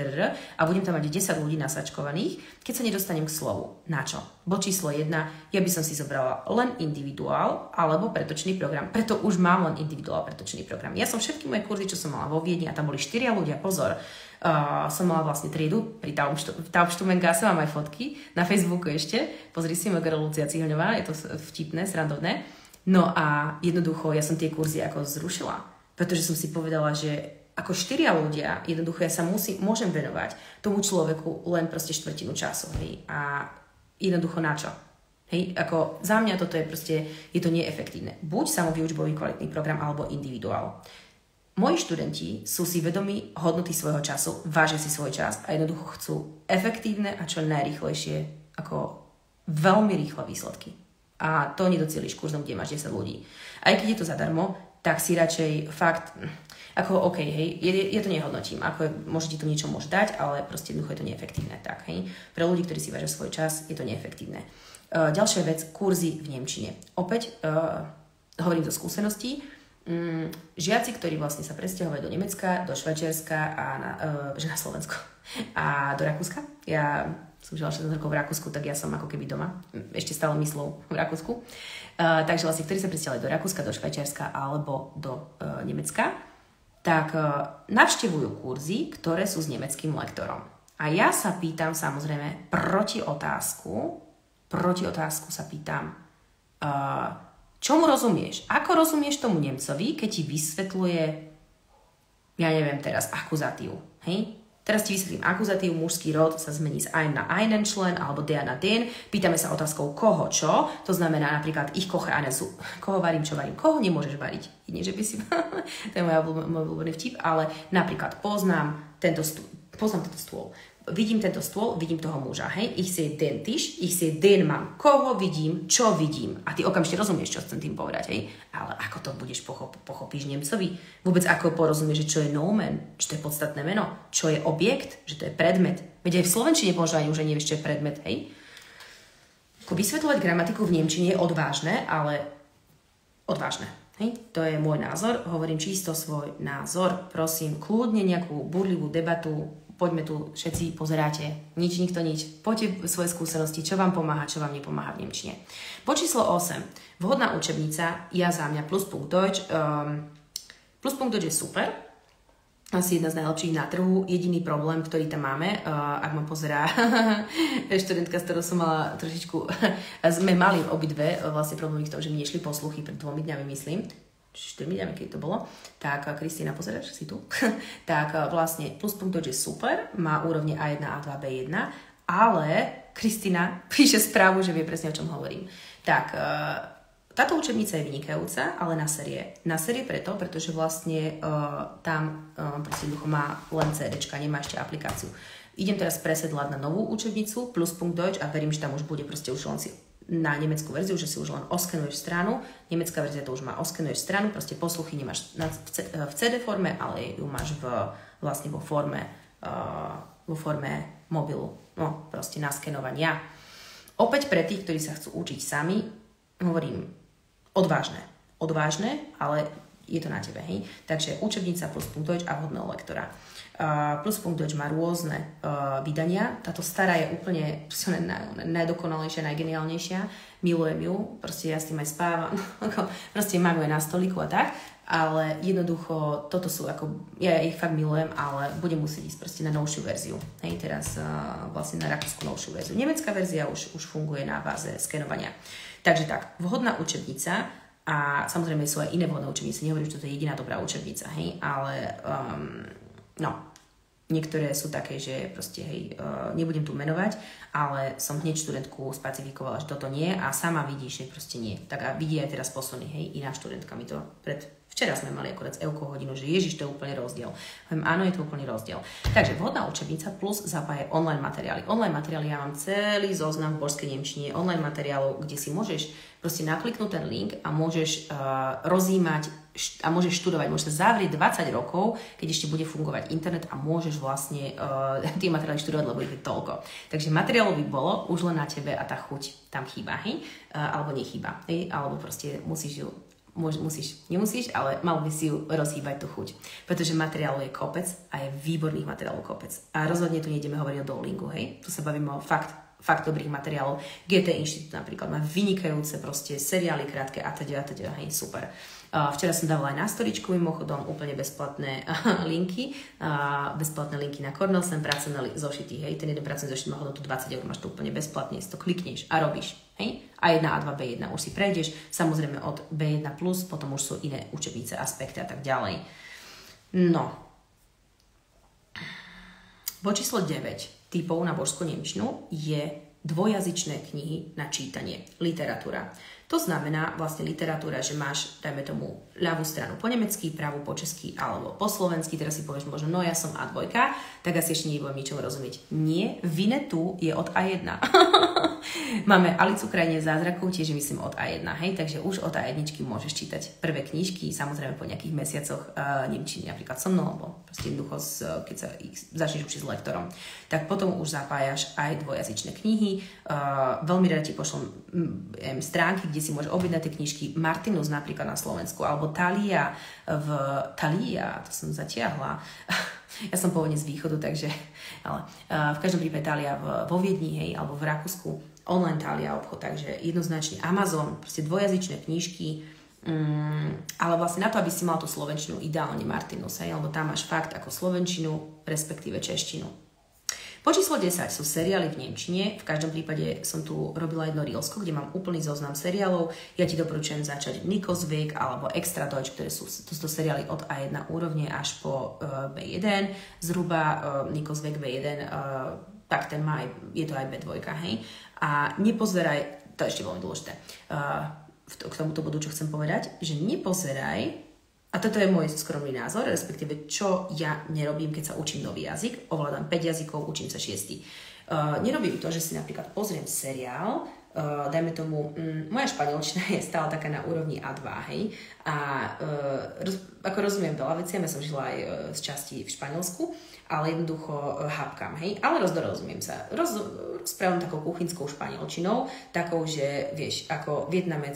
a budem tam mať 10 ľudí nasačkovaných, keď sa nedostanem k slovu. Na čo? Bod číslo 1, ja by som si zobrala len individuál alebo pretočný program. Preto už mám len individuál pretočný program. Ja som všetky moje kurzy, čo som mala vo Viedni, a tam boli 4 ľudia, pozor, som mala vlastne triedu pri Taubstummengasse, mám aj fotky na Facebooku ešte, pozri si moja girl Lucia Cihľová, je to vtipné, srandovné. No a jednoducho ja som tie kurzy ako zrušila, pretože som si povedala, že ako 4 ľudia, jednoducho ja sa môžem venovať tomu človeku len proste štvrtinu času. Hej? A jednoducho na čo? Hej? Ako za mňa toto je proste, je to neefektívne. Buď samovýučbový kvalitný program, alebo individuál. Moji študenti sú si vedomí hodnoty svojho času, vážia si svoj čas a jednoducho chcú efektívne a čo najrýchlejšie, ako veľmi rýchle výsledky. A to nedocieliš kurzom, kde máš 10 ľudí. Aj keď je to zadarmo, tak si radšej fakt, ako OK, hej, ja to nehodnotím, ako môže ti to niečo môže dať, ale proste jednoducho je to neefektívne. Tak, hej. Pre ľudí, ktorí si vážia svoj čas, je to neefektívne. Ďalšia vec, kurzy v nemčine. Opäť hovorím zo skúseností. Žiaci, ktorí vlastne sa presťahovali do Nemecka, do Švajčiarska a na Slovensko a do Rakúska. Ja som žila 16 rokov v Rakúsku, tak ja som ako keby doma. Ešte stále myslou v Rakúsku. Takže vlastne, ktorí sa presťahovali do Rakúska, do Švajčiarska alebo do Nemecka, tak navštevujú kurzy, ktoré sú s nemeckým lektorom. A ja sa pýtam samozrejme proti otázku sa pýtam, čomu rozumieš? Ako rozumieš tomu Nemcovi, keď ti vysvetľuje, ja neviem teraz, akuzatív, hej? Teraz ti vysvetlím, akuzatív, mužský rod sa zmení z ein na einen člen, alebo der na den. Pýtame sa otázkou koho, čo. To znamená napríklad, ich koche eine zu. Koho varím, čo varím. Koho nemôžeš variť? Nie, že by si... to je môj obľúbený vtip, ale napríklad poznám tento stôl. Vidím tento stôl, vidím toho muža, hej? Ich sehe den Tisch, ich sehe den Mann. Koho vidím, čo vidím. A ty okamžite rozumieš, čo chcem tým povedať, hej? Ale ako to budeš pochopíš Nemcovi? Vôbec ako porozumieš, že čo je nomen, že to je podstatné meno, čo je objekt, že to je predmet. Veď aj v slovenčine možno ani už nevieš, čo je predmet, hej? Ako vysvetľovať gramatiku v nemčine je odvážne, ale odvážne. Hej? To je môj názor, hovorím čisto svoj názor. Prosím, kľudne nejakú burlivú debatu, poďme tu všetci, pozeráte, nikto nič. Poďte svoje skúsenosti, čo vám pomáha, čo vám nepomáha v nemčine. Bod číslo 8. Vhodná učebnica, ja za mňa Pluspunkt Deutsch. Pluspunkt Deutsch je super, asi jedna z najlepších na trhu. Jediný problém, ktorý tam máme, ak ma pozerá študentka, s ktorou som mala trošičku, sme mali obidve vlastne problémy v tom, že mi nešli posluchy pred 2 dňami, myslím. 4 dňami, keď to bolo, tak Kristína, pozeráš, si tu? Tak vlastne Pluspunkt Deutsch je super, má úrovne A1, A2, B1, ale Kristína píše správu, že vie presne, o čom hovorím. Tak, táto učebnica je vynikajúca, ale na série. Na série pretože vlastne tam proste jednoducho má len CDčka, nemá ešte aplikáciu. Idem teraz presedlať na novú učebnicu Pluspunkt Deutsch a verím, že tam už bude proste už len si na nemeckú verziu, že si už len oskenuješ stranu. Nemecká verzia to už má, oskenuješ stranu, proste posluchy nemáš v CD forme, ale ju máš vlastne vo forme mobilu. No, proste na skenovania. Opäť pre tých, ktorí sa chcú učiť sami, hovorím odvážne, ale je to na tebe, hej. Takže učebnica Pluspunkt Deutsch a vhodného lektora. Pluspunkt Deutsch má rôzne vydania. Táto stará je úplne najdokonalejšia, najgeniálnejšia. Milujem ju, proste ja s tým aj spávam. Proste mám ju aj na stoliku a tak. Ale jednoducho, toto sú ako, ja ich fakt milujem, ale budem musieť ísť proste na novšiu verziu. Hej, teraz vlastne na rakúsku novšiu verziu. Nemecká verzia už funguje na báze skenovania. Takže tak, vhodná učebnica. A samozrejme sú aj iné vhodné učebnice, nehovorím, že to je jediná dobrá učebnica, hej, ale niektoré sú také, že proste, hej, nebudem tu menovať, ale som hneď študentku specifikovala, že toto nie a sama vidíš, že proste nie. Tak a vidí aj teraz posledný, hej, iná študentka mi to včera sme mali akorát EUKO hodinu, že ježiš, to je úplne rozdiel. Áno, je to úplný rozdiel. Takže vhodná učebnica plus zapája online materiály. Online materiály, ja mám celý zoznam v božskej nemčine, online materiálov, kde si môžeš proste nakliknúť ten link a môžeš rozímať a môžeš študovať, môžeš sa zavrieť 20 rokov, keď ešte bude fungovať internet a môžeš vlastne tie materiály študovať, lebo ich je toľko. Takže materiálov by bolo už len na tebe a tá chuť tam chýba, hej? Alebo nechýba, hej? Alebo proste nemusíš, ale mal by si ju rozhýbať tú chuť. Pretože materiálu je kopec a je výborných materiálov kopec. A rozhodne tu nejdeme hovoriť o Duolingu, hej? Tu sa bavíme o fakt dobrých materiálov. GT Inštitút napríklad má vynikajúce proste seriály krátke a teda, hej, super. Včera som dávala aj na storičku, mimochodom úplne bezplatné linky. Bezplatné linky na Cornelsen, pracovné zošity, hej. Ten jeden pracovný zošit má hodnotu 20 €, máš to úplne bezplatne, si to klikneš a robíš, hej. A1, A2, B1 už si prejdeš, samozrejme od B1+, potom už sú iné učebnice, aspekty a tak ďalej. No. Bod číslo 9 typov na božskú nemčinu je dvojazyčné knihy na čítanie, literatúra. To znamená vlastne literatúra, že máš, dajme tomu, ľavú stranu po nemecky, pravú po česky alebo po slovensky, teraz si povieš možno, no ja som A2, tak asi ešte nebudem ničom rozumieť. Nie, Vinetu je od A1. Máme Alicu krajine zázrakov, tiež myslím od A1, hej, takže už od A1 môžeš čítať prvé knižky, samozrejme po nejakých mesiacoch nemčiny, napríklad so mnou, alebo proste jednoducho, keď sa začneš učiť s lektorom. Tak potom už zapájaš aj dvojazyčné knihy. Veľmi rada ti pošlom stránky, kde si môžeš objednať tie knižky. Martinus napríklad na Slovensku, alebo Thalia, to som zatiahla. Ja som pôvodne z východu, takže, ale v každom prípade Thalia vo Viedni, hej, alebo v Rakúsku, online Thalia obchod, takže jednoznačne Amazon, proste dvojazyčné knižky, ale vlastne na to, aby si mal tú slovenčinu, ideálne Martinus, hej, lebo tam máš fakt ako slovenčinu, respektíve češtinu. Po číslo 10 sú seriály v nemčine. V každom prípade som tu robila jedno reelsko, kde mám úplný zoznam seriálov. Ja ti doporučujem začať Nikosvik alebo Extra Deutsch, ktoré sú seriály od A1 úrovne až po B1. Zhruba Nikosvik B1, tak ten má je to aj B2, hej. A nepozeraj, to je ešte veľmi dôležité, k tomuto bodu, čo chcem povedať, že nepozeraj. A toto je môj skromný názor, respektíve čo ja nerobím, keď sa učím nový jazyk. Ovládam 5 jazykov, učím sa 6. Nerobím to, že si napríklad pozriem seriál, dajme tomu, moja španielčina je stále taká na úrovni A2, hej. A ako rozumiem veľa veciam, ja som žila aj z časti v Španielsku, ale jednoducho hapkám, hej. Ale rozumiem sa. Rozprávam takou kuchynskou španielčinou, takou, že vieš, ako Vietnamec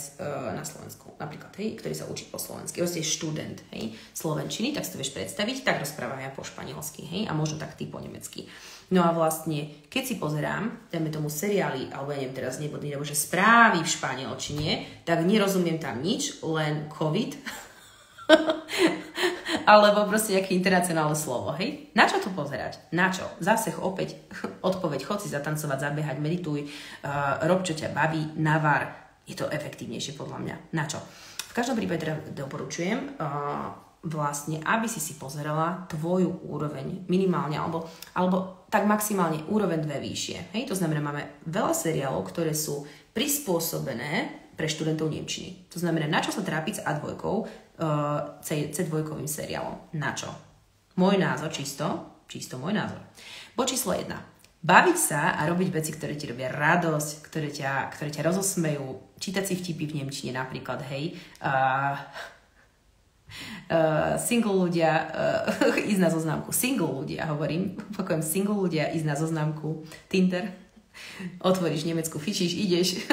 na Slovensku, napríklad, hej, ktorý sa učí po slovensky. Proste študent, hej, slovenčiny, tak si to vieš predstaviť, tak rozprávam ja po španielsky, hej, a možno tak ty po nemecky. No a vlastne, keď si pozerám, dajme tomu seriály, alebo ja neviem teraz nebo že správy v španielčine, tak nerozumiem tam nič, len COVID, alebo proste nejaké internacionálne slovo, hej? Na čo to pozerať? Na čo? Zase opäť odpoveď, chod si zatancovať, zabehať, medituj, rob, čo ťa baví, navar. Je to efektívnejšie podľa mňa. Na čo? V každom prípade teda doporučujem vlastne, aby si pozerala tvoju úroveň minimálne, alebo tak maximálne úroveň 2 vyššie. Hej? To znamená, máme veľa seriálov, ktoré sú prispôsobené pre študentov nemčiny. To znamená, na čo sa trápiť s A2, C2 seriálom. Na čo? Môj názor, čisto môj názor. Bod číslo 1. Baviť sa a robiť veci, ktoré ti robia radosť, ktoré ťa rozosmejú. Čítať si vtipy v nemčine napríklad, hej. Single ľudia ísť na zoznamku. Single ľudia, hovorím. Opakujem, single ľudia ísť na zoznamku. Tinder. Otvoríš nemeckú, fičíš, ideš.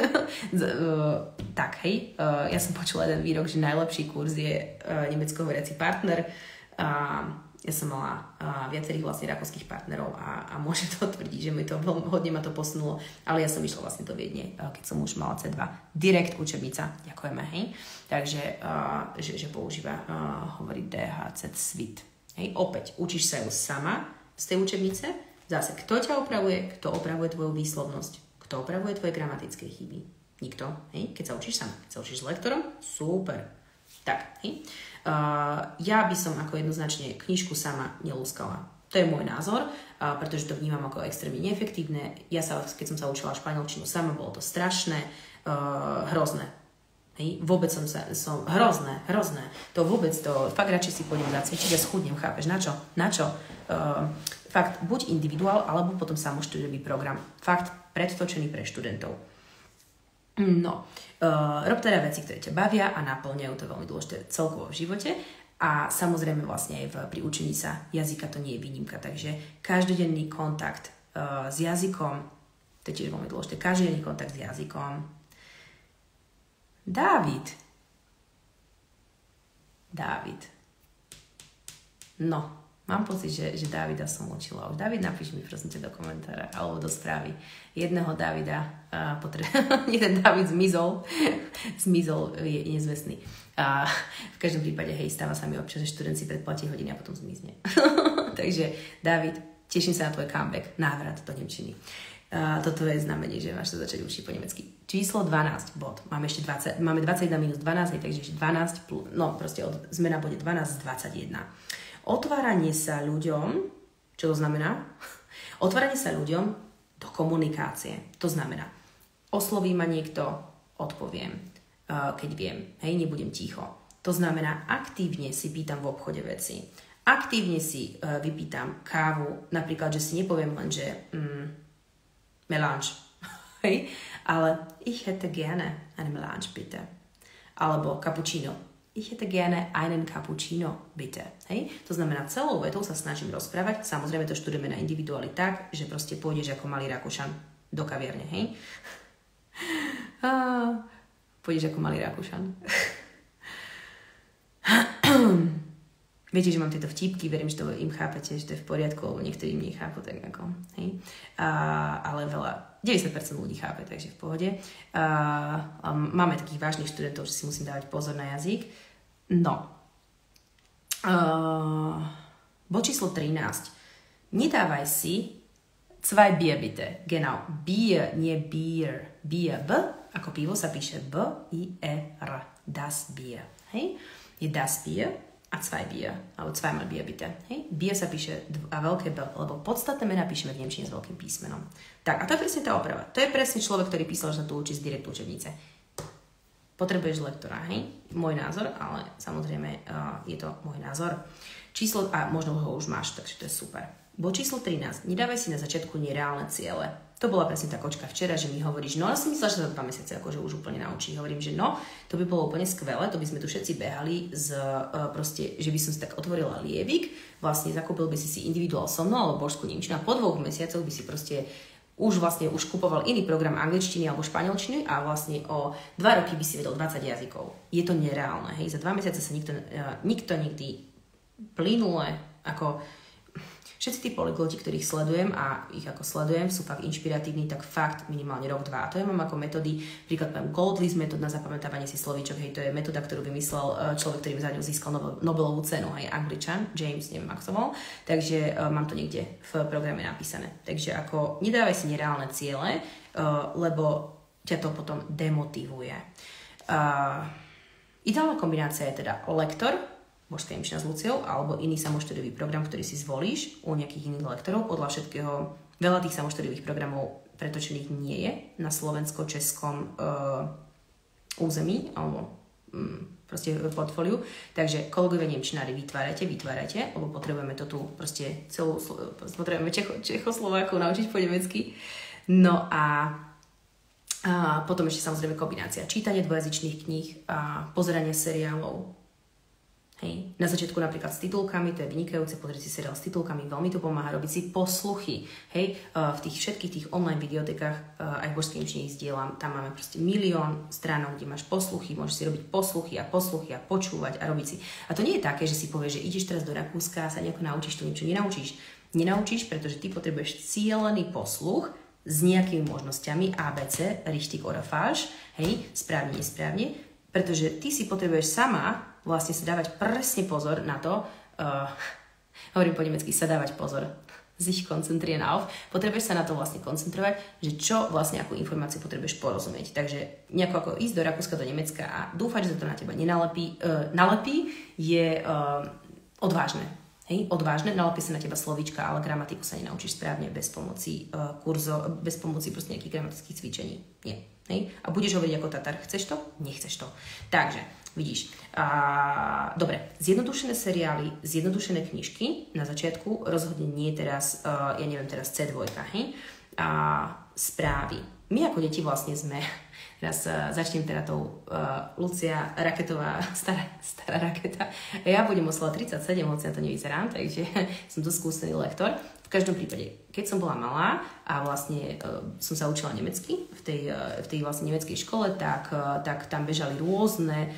Tak, hej. Ja som počula jeden výrok, že najlepší kurz je nemecko hovoriaci partner. Ja som mala viacerých vlastne rakúskych partnerov a môžem to tvrdiť, že mi to hodne ma to posunulo, ale ja som išla vlastne do Viedne, keď som už mala C2. Direkt učebnica, ďakujeme, hej. Takže, že používa, hovorí DHZ Suite. Hej, opäť, učíš sa ju sama z tej učebnice. Zase, kto ťa opravuje? Kto opravuje tvoju výslovnosť? Kto opravuje tvoje gramatické chyby? Nikto. Hej? Keď sa učíš sama, keď sa učíš s lektorom, super. Tak, hej? Ja by som ako jednoznačne knižku sama nelúskala. To je môj názor, pretože to vnímam ako extrémne neefektívne. Keď som sa učila španielčinu sama, bolo to strašné, hrozné. Hej? Vôbec som hrozné. To fakt radšej si pôjdem zacvičiť a schudnem, chápeš? Na čo? Fakt, buď individuál, alebo potom samoštudový program. Fakt, predtočený pre študentov. No, rob teda veci, ktoré ťa bavia a naplňajú, to veľmi dôležité celkovo v živote. A samozrejme vlastne aj pri učení sa jazyka to nie je výnimka, takže každodenný kontakt s jazykom, to je tiež veľmi dôležité, každodenný kontakt s jazykom. Dávid. No, mám pocit, že Dávida som učila už. Dávid, napíš mi prosím ťa do komentára alebo do správy. Jedného Dávida jeden Dávid zmizol, je nezvestný. V každom prípade, hej, stáva sa mi občas, že študent si predplatí hodiny a potom zmizne. Takže, Dávid, teším sa na tvoj comeback, návrat do nemčiny. Toto je znamenie, že máš sa začať učiť po nemecky. Číslo 12 bod. Máme 21 minus 12, takže ešte 12, sme na bode 12 z 21. Otváranie sa ľuďom, čo to znamená? Otváranie sa ľuďom do komunikácie. To znamená, osloví ma niekto, odpoviem, keď viem, hej, nebudem ticho. To znamená, aktívne si pýtam v obchode veci. Aktívne si vypýtam kávu, napríklad, že si nepoviem len, že Melange, hej, ale ich hätte gerne eine Melange, bitte. Alebo cappuccino. Ich hätte gerne einen Cappuccino, bitte. Hej? To znamená, celou vetou sa snažím rozprávať. Samozrejme to študujeme na individuáli tak, že proste pôjdeš ako malý Rakúšan do kaviarne, hej? Pôjdeš ako malý Rakúšan. Viete, že mám tieto vtipky, verím, že to im chápete, že to je v poriadku, lebo niektorí im nechápu, tak ako, hej. Ale 90% ľudí chápe, takže v pohode. Máme takých vážnych študentov, že si musím dávať pozor na jazyk. No. Bod číslo 13. Nedávaj si zwei Bier bitte. Genau. Bier, nie Bier. Bier. B, ako pivo sa píše B-I-E-R. Das Bier. Hej? Je das Bier a zwei Bier, alebo zweimal Bier bitte. Hej? Bier sa píše a veľké B, lebo podstatné mená píšeme v nemčine s veľkým písmenom. Tak, a to je presne tá oprava. To je presne človek, ktorý písal, že sa tu učí z direktu učebnice. Potrebuješ lektora, hej? Môj názor, ale samozrejme je to môj názor. Číslo, a možno ho už máš, takže to je super. Bod číslo 13. Nedávaj si na začiatku nereálne ciele. To bola presne tá kočka včera, že mi hovoríš, no ale si myslela, že za 2 mesiace akože už úplne naučí. Hovorím, že no, to by bolo úplne skvelé, to by sme tu všetci behali proste, že by som si tak otvorila lievik, vlastne zakúpil by si individuál so mnou alebo božskú nemčinu a po 2 mesiacoch by si proste už kupoval iný program angličtiny alebo španielčiny a vlastne o 2 roky by si vedel 20 jazykov. Je to nereálne, hej, za 2 mesiace sa nikto nikdy plynule ako všetci tí polygloti, ktorých sledujem a ich ako sledujem, sú fakt inšpiratívni, tak fakt minimálne rok, 2. A to ja mám ako metódy, príklad poviem Gold List metód na zapamätávanie si slovíčok, hej, to je metóda, ktorú vymyslel človek, ktorý za ňu získal Nobelovú cenu, hej, Angličan, James, neviem ako to bol, takže mám to niekde v programe napísané. Takže ako nedávaj si nereálne ciele, lebo ťa to potom demotivuje. Ideálna kombinácia je teda lektor, božská nemčina s Luciou, alebo iný samoštudový program, ktorý si zvolíš u nejakých iných lektorov. Podľa všetkého, veľa tých samoštudových programov pretočených nie je na slovensko-českom území, alebo proste portfóliu. Takže kolegovia nemčinári, vytvárajte, lebo potrebujeme to tu proste potrebujeme Čechoslovákov naučiť po nemecky. No a potom ešte samozrejme kombinácia čítanie dvojazyčných kníh a pozeranie seriálov. Hej. Na začiatku napríklad s titulkami, to je vynikajúce, pozrieť si seriál s titulkami, veľmi to pomáha robiť si posluchy. Hej. V tých všetkých tých online videotekách, aj v božskej nemčine ich zdieľam, tam máme proste 1 000 000 stránok, kde máš posluchy, môžeš si robiť posluchy a počúvať a robiť si. A to nie je také, že si povieš, že ideš teraz do Rakúska a sa nejako naučíš, to niečo nenaučíš, pretože ty potrebuješ cielený posluch s nejakými možnosťami ABC, richtig oder falsch, hej, správne, nesprávne, pretože ty si potrebuješ sama vlastne sa dávať presne pozor na to, hovorím po nemecky, sa dávať pozor. sich koncentrieren auf. Potrebuješ sa na to vlastne koncentrovať, že čo vlastne akú informáciu potrebuješ porozumieť. Takže nejako ako ísť do Rakúska, do Nemecka a dúfať, že to na teba nalepí, je odvážne. Hej, odvážne, nalepí sa na teba slovíčka, ale gramatiku sa nenaučíš správne bez pomoci kurzov, bez pomoci proste nejakých gramatických cvičení. Nie. Hej? A budeš hovoriť ako Tatar. Chceš to? Nechceš to. Takže, vidíš. Dobre, zjednodušené seriály, zjednodušené knižky na začiatku, rozhodne nie teraz, ja neviem, teraz C2, hej? Správy. My ako deti vlastne sme, teraz začnem teda tou Lucia Raketová, stará raketa. Ja budem oslovať 37, hoci na to nevyzerám, takže som to skúsený lektor. V každom prípade, keď som bola malá a vlastne som sa učila nemecky v tej vlastne nemeckej škole, tak tam bežali rôzne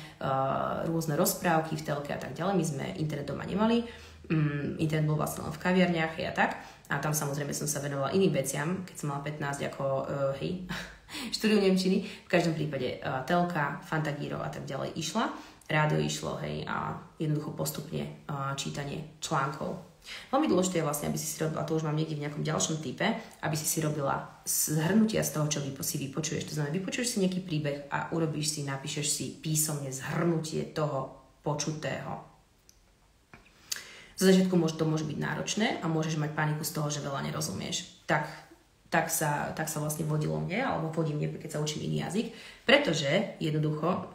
rozprávky v telke a tak ďalej. My sme internet doma nemali. Internet bol vlastne len v kaviarniach a tak. A tam samozrejme som sa venovala iným veciam, keď som mala 15 ako štúdiu nemčiny. V každom prípade telka, Fantagíro a tak ďalej išla. Rádio išlo, hej, a jednoducho postupne čítanie článkov. Veľmi dôležité je vlastne, aby si robila, to už mám niekde v nejakom ďalšom type, aby si robila zhrnutia z toho, čo si vypočuješ. To znamená, vypočuješ si nejaký príbeh a napíšeš si písomne zhrnutie toho počutého. Z začiatku to môže byť náročné a môžeš mať paniku z toho, že veľa nerozumieš. Tak sa vlastne vodilo mne, alebo vodí mne, keď sa učím iný jazyk, pretože jednoducho,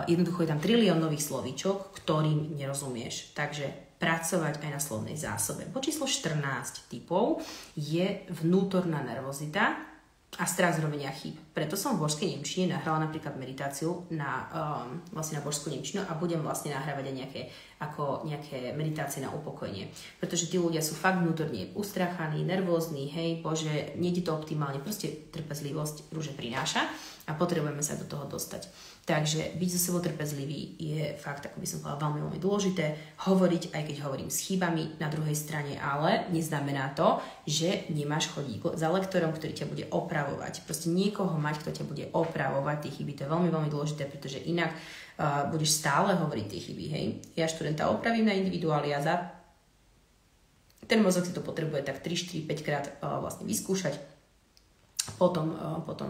jednoducho je tam trilión nových slovíčok, ktorým nerozumieš. Takže pracovať aj na slovnej zásobe. Bod číslo 14 typov je vnútorná nervozita a strach z robenia chýb. Preto som v božskej nemčine nahrala napríklad meditáciu na božskú nemčinu a budem vlastne nahrávať aj nejaké meditácie na upokojenie. Pretože tí ľudia sú fakt vnútorne ustráchaní, nervózni, hej, bože, nejde to optimálne, proste trpezlivosť rúže prináša a potrebujeme sa do toho dostať. Takže byť so sebou trpezlivý je fakt, ako by som povedala, veľmi, veľmi dôležité. Hovoriť, aj keď hovorím s chybami na druhej strane, ale neznamená to, že nemáš chodiť za lektorom, ktorý ťa bude opravovať. Proste niekoho mať, kto ťa bude opravovať tie chyby. To je veľmi, veľmi dôležité, pretože inak budeš stále hovoriť tie chyby. Hej? Ja študenta opravím na individuáli a ten mozog si to potrebuje tak 3, 4, 5 krát vlastne vyskúšať. Potom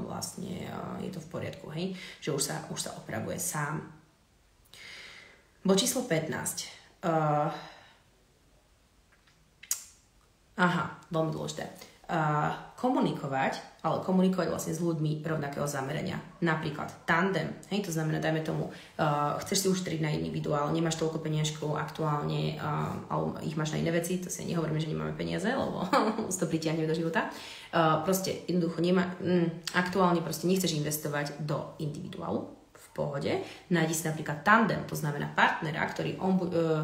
vlastne je to v poriadku, hej? Že už sa opravuje sám. Bod číslo 15. Veľmi dôležité. Komunikovať vlastne s ľuďmi rovnakého zamerania. Napríklad tandem, hej, to znamená, dajme tomu, chceš si ušetriť na individuál, nemáš toľko peniažkov aktuálne, alebo ich máš na iné veci, to si nehovoríme, že nemáme peniaze, lebo to pritiahneme do života. Proste jednoducho aktuálne proste nechceš investovať do individuálu, pohode, nájdi si napríklad tandem, to znamená partnera, ktorý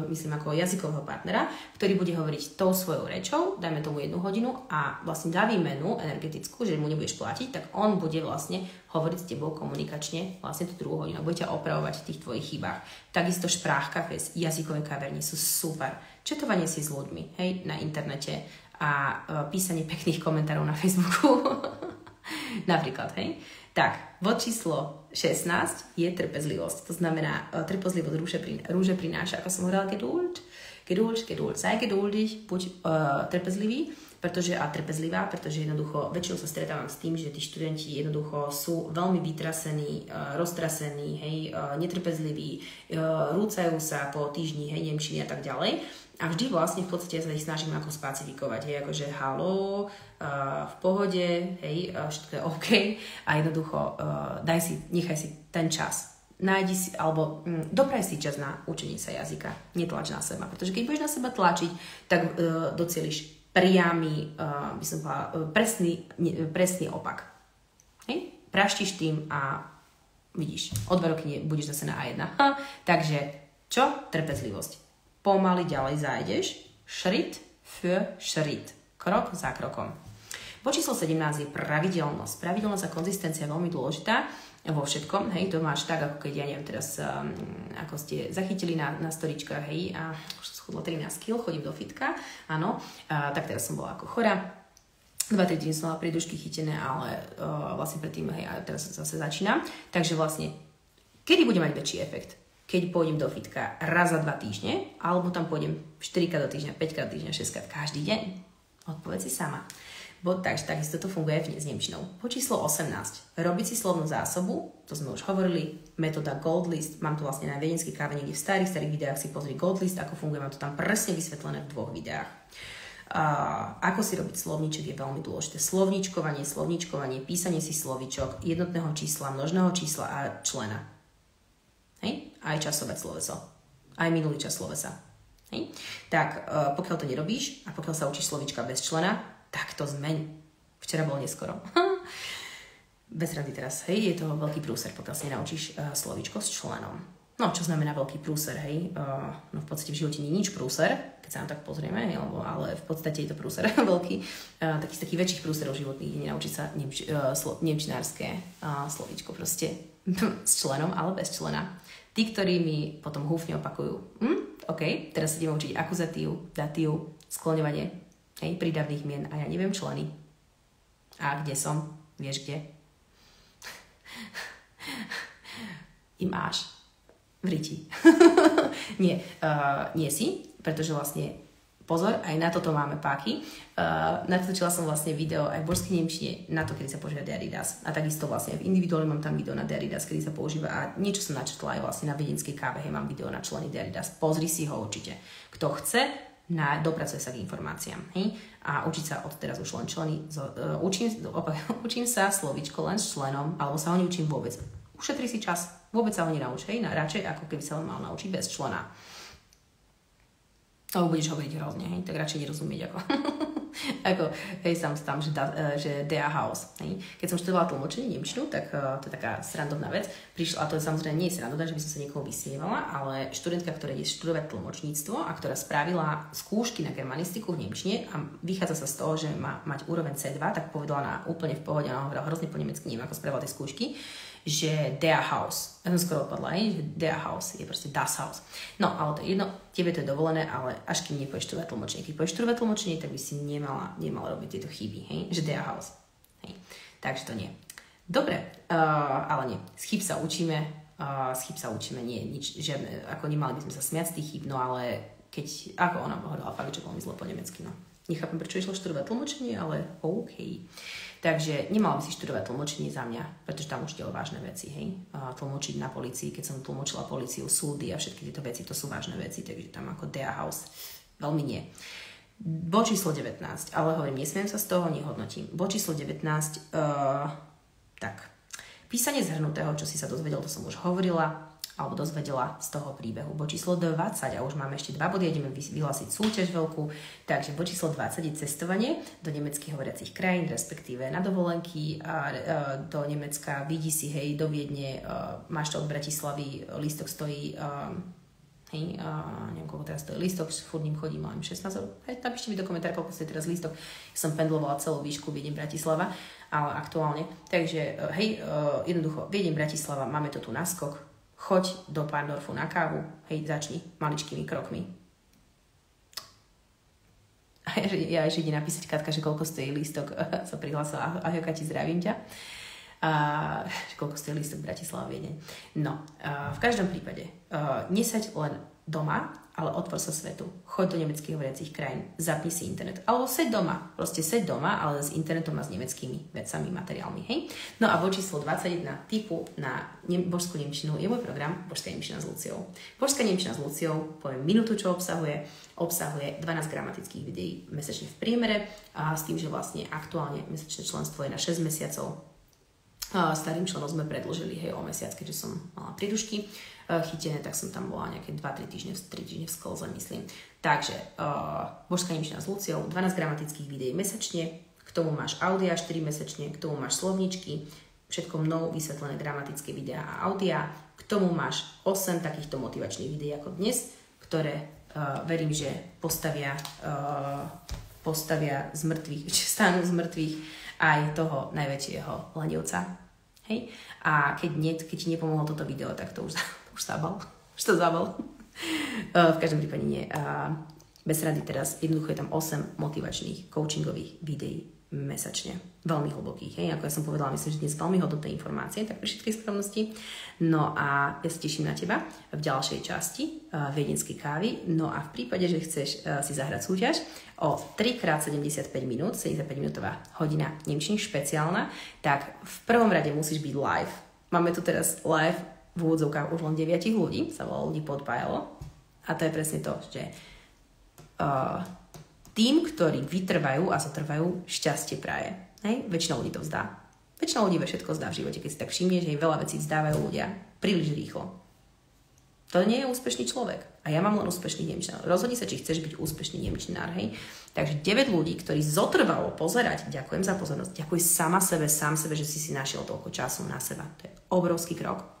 myslím ako jazykového partnera, ktorý bude hovoriť tou svojou rečou, dajme tomu 1 hodinu a vlastne dá výmenu energetickú, že mu nebudeš platiť, tak on bude vlastne hovoriť s tebou komunikačne vlastne tú 2 hodinu a bude ťa opravovať v tých tvojich chybách. Takisto šprachkafés, jazykové kaverni sú super. Četovanie si s ľuďmi, hej, na internete a písanie pekných komentárov na Facebooku. Napríklad, hej. Tak, bod číslo 16 je trpezlivosť. To znamená, trpezlivosť rúže prináša, ako som hovorila, Geduld, sei geduldig, buď trpezlivý, trpezlivá, pretože jednoducho väčšinou sa stretávam s tým, že tí študenti jednoducho sú veľmi vytrasení, roztrasení, hej, netrpezliví, rúcajú sa po týždni, hej, nemčiny a tak ďalej. A vždy vlastne v podstate sa ich snažím ako spacifikovať, hej, akože haló, v pohode, hej, všetko je OK a jednoducho nechaj si ten čas. Nájdi si, alebo dopraj si čas na učenie sa jazyka. Netlač na seba, pretože keď budeš na seba tlačiť, tak docieliš priamy, by som povedala, presný opak. Hej? Praštíš tým a vidíš, o 2 roky budeš zase na A1. Takže, čo? Trpezlivosť. Pomaly ďalej zájdeš, Schritt für Schritt, krok za krokom. Bod číslo 17 je pravidelnosť. Pravidelnosť a konzistencia je veľmi dôležitá vo všetkom, hej, to máš tak, ako keď, ja neviem, teraz, ako ste zachytili na storičkách, hej, a už som schudla 13 kg, chodím do fitka, áno, tak teraz som bola ako chorá, 2-3 dní som mala prídušky chytené, ale vlastne predtým, hej, a teraz zase začínam, takže vlastne, kedy bude mať väčší efekt? keď pôjdem do fitka raz za 2 týždne, alebo tam pôjdem 4 krát do týždňa, 5 krát do týždňa, 6 krát každý deň? Odpoveď si sama. Takže takisto to funguje s nemčinou. Po číslo 18. Robiť si slovnú zásobu, to sme už hovorili, metóda Gold List, mám tu vlastne na viedenskej káve niekde v starých videách, si pozri Gold List, ako funguje, mám to tam presne vysvetlené v 2 videách. Ako si robiť slovníček je veľmi dôležité. Slovníčkovanie, písanie si slovíčok, jednotného čísla, množného čísla a člena. Hej? Aj časové sloveso. Aj minulý čas slovesa. Hej? Tak, pokiaľ to nerobíš a pokiaľ sa učíš slovíčka bez člena, tak to zmeň. Včera bolo neskoro. Bez rady teraz, hej, je to veľký prúser, pokiaľ si nenaučíš slovíčko s členom. No, čo znamená veľký prúser, hej? No v podstate v živote nie je nič prúser, keď sa nám tak pozrieme, ale v podstate je to prúser veľký. Taký z takých väčších prúserov životných je nenaučiť sa nemčinárske slovíčko proste s členom, ale bez člena. Tí, ktorí mi potom húfne opakujú, OK, teraz sa ideme učiť akuzatív, datív, skloňovanie, hej, prídavných mien a ja neviem členy. A kde som? Vieš kde? I máš. V riti. Nie si, pretože vlastne pozor, aj na toto máme páky. Natočila som vlastne video aj v božskej nemčine na to, kedy sa používa Derridas. A takisto vlastne v individuálne mám tam video na Derridas, kedy sa používa a niečo som načrtla aj vlastne na vedenskej káve, hej, mám video na členy Derridas. Pozri si ho určite. Kto chce, dopracuje sa k informáciám. Hej? A učiť sa od teraz už len členy. Učím sa slovíčko len s členom, alebo sa ho neučím vôbec. Ušetri si čas. Vôbec sa ho nenauč. Radšej, ako keby sa ho mal naučiť bez člena. Alebo budeš hovoriť hrozne, hej? Tak radšej nerozumieť ako hej, tam, že Dea House. Hej? Keď som študovala tlmočenie nemčinu, tak to je taká srandovná vec. Prišla, a to samozrejme nie je srandovná, že by som sa niekoho vysievala, ale študentka, ktorá ide študovať tlmočníctvo a ktorá spravila skúšky na germanistiku v nemčine a vychádza sa z toho, že má mať úroveň C2, tak povedala na úplne v pohode, ona hovorila hrozne po nemecky, neviem, ako spravila tie skúšky, že Der Haus. Ja som skoro odpadla, že Der Haus je proste Das Haus. No, ale to je jedno, tebe to je dovolené, ale až kým nepôjdeš študovať tlmočenie. Keď pôjdeš študovať tlmočenie, tak by si nemala robiť tieto chyby, hej? Že Der Haus. Hej. Takže to nie. Dobre, ale nie. Z chyb sa učíme, nie nič, žiadne, ako nemali by sme sa smiať z tých chyb, no ale keď, ako ona hovorila, fakt, že veľmi zle po nemecky, no. Nechápem, prečo išlo študovať tlmočenie, ale OK. Takže nemala by si študovať tlmočenie za mňa, pretože tam už ide o vážne veci, hej. Tlmočiť na polícii, keď som tlmočila políciu, súdy a všetky tieto veci, to sú vážne veci, takže tam ako Der Haus veľmi nie. Bod číslo 19, ale hovorím, nesmiem sa z toho, nehodnotím. Bod číslo 19, tak, písanie zhrnutého, čo si sa dozvedel, to som už hovorila, alebo dozvedela z toho príbehu. Bod číslo 20, a už máme ešte 2 body, ideme vyhlásiť súťaž veľkú, takže bod číslo 20 je cestovanie do nemeckých hovoriacich krajín, respektíve na dovolenky do Nemecka, vidí si, hej, do Viedne, máš to od Bratislavy, lístok stojí, neviem, koľko teraz stojí lístok, furt ním chodím, mám 16 eur. Hej, napíšte mi do komentára, koľko stojí teraz lístok. Ja som pendlovala celú výšku Viedeň Bratislava, ale aktuálne. Takže, hej, jednoducho, Viedeň Bratislava, máme to tu naskok. Choď do Parndorfu na kávu, hej, začni maličkými krokmi. A ja ešte idem napísať, Katka, že koľko stojí lístok, sa prihlásila, ahoj Kati, zdravím ťa. Koľko stojí lístok Bratislava Viedeň. No, v každom prípade, nesaď len doma, ale otvor sa svetu. Choď do nemeckých hovoriacich krajín, zapni si internet. Alebo seď doma, proste seď doma, ale s internetom a s nemeckými vecami, materiálmi, hej. No a bod číslo 21 typu na božskú nemčinu je môj program Božská nemčina s Luciou. Božská nemčina s Luciou, poviem minútu, čo obsahuje 12 gramatických videí mesačne v priemere a s tým, že vlastne aktuálne mesačné členstvo je na 6 mesiacov. Starým členom sme predĺžili, hej, o mesiac, keďže som mala prídušky chytené, tak som tam bola nejaké 2-3 týždne v sklze, myslím. Takže Božská nemčina s Luciou, 12 gramatických videí mesačne, k tomu máš audia 4 mesačne, k tomu máš slovníčky, všetko mnou vysvetlené gramatické videá a audia, k tomu máš 8 takýchto motivačných videí ako dnes, ktoré verím, že postavia z mŕtvych, či stanú z mŕtvych aj toho najväčšieho lenivca. Hej? A keď ti nepomohlo toto video, tak to už zabal. Už to zabal. V každom prípade nie. Bez rady teraz jednoducho je tam 8 motivačných coachingových videí mesačne. Veľmi hlbokých, hej? Ako ja som povedala, myslím, že dnes veľmi hodnotné informácie, tak pri všetkej skromnosti. No a ja sa teším na teba v ďalšej časti viedenskej kávy. No a v prípade, že chceš si zahrať súťaž o 3x75 minút, 75-minútová hodina nemčiny špeciálna, tak v prvom rade musíš byť live. Máme tu teraz live v úvodzovkách už len 9 ľudí, sa veľa ľudí podpájalo. A to je presne to, že tým, ktorí vytrvajú a zotrvajú, šťastie praje. Hej? Väčšina ľudí to vzdá. Väčšina ľudí všetko vzdá v živote, keď si tak všimneš, že veľa vecí vzdávajú ľudia príliš rýchlo. To nie je úspešný človek. A ja mám len úspešných nemčinárov. Rozhodni sa, či chceš byť úspešný nemčinár. Hej? Takže 9 ľudí, ktorí zotrvalo pozerať, ďakujem za pozornosť, ďakujem sám sebe, že si našiel toľko času na seba. To je obrovský krok.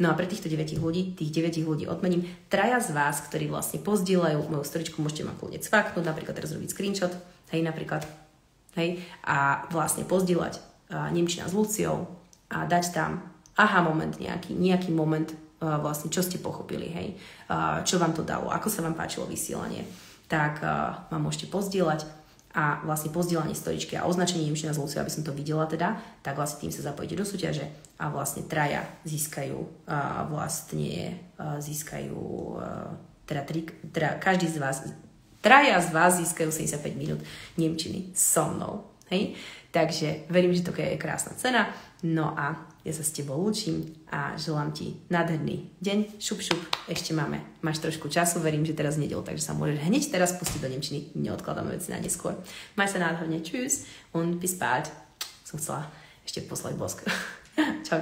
No a pre týchto 9 ľudí, tých 9 ľudí odmením 3 z vás, ktorí vlastne pozdieľajú moju storičku, môžete ma kľudne cvaknúť, napríklad teraz robiť screenshot, a vlastne pozdieľať nemčina s Luciou a dať tam aha moment, nejaký moment, vlastne čo ste pochopili, hej, čo vám to dalo, ako sa vám páčilo vysielanie, tak ma môžete pozdieľať. A vlastne pozdieľanie storičky a označenie nemčina z Luciou, aby som to videla teda, tak vlastne tým sa zapojíte do súťaže a vlastne traja získajú každý z vás, traja z vás získajú 75 minút nemčiny so mnou. Hej? Takže verím, že to je krásna cena. No a ja sa s tebou lúčim a želám ti nádherný deň. Šup, ešte máš trošku času, verím, že teraz nedel, takže sa môžeš hneď teraz pustiť do nemčiny. Neodkladáme veci na neskôr. Maj sa nádherne, tschüss und bis bald. Som chcela ešte poslať bosk. Čau.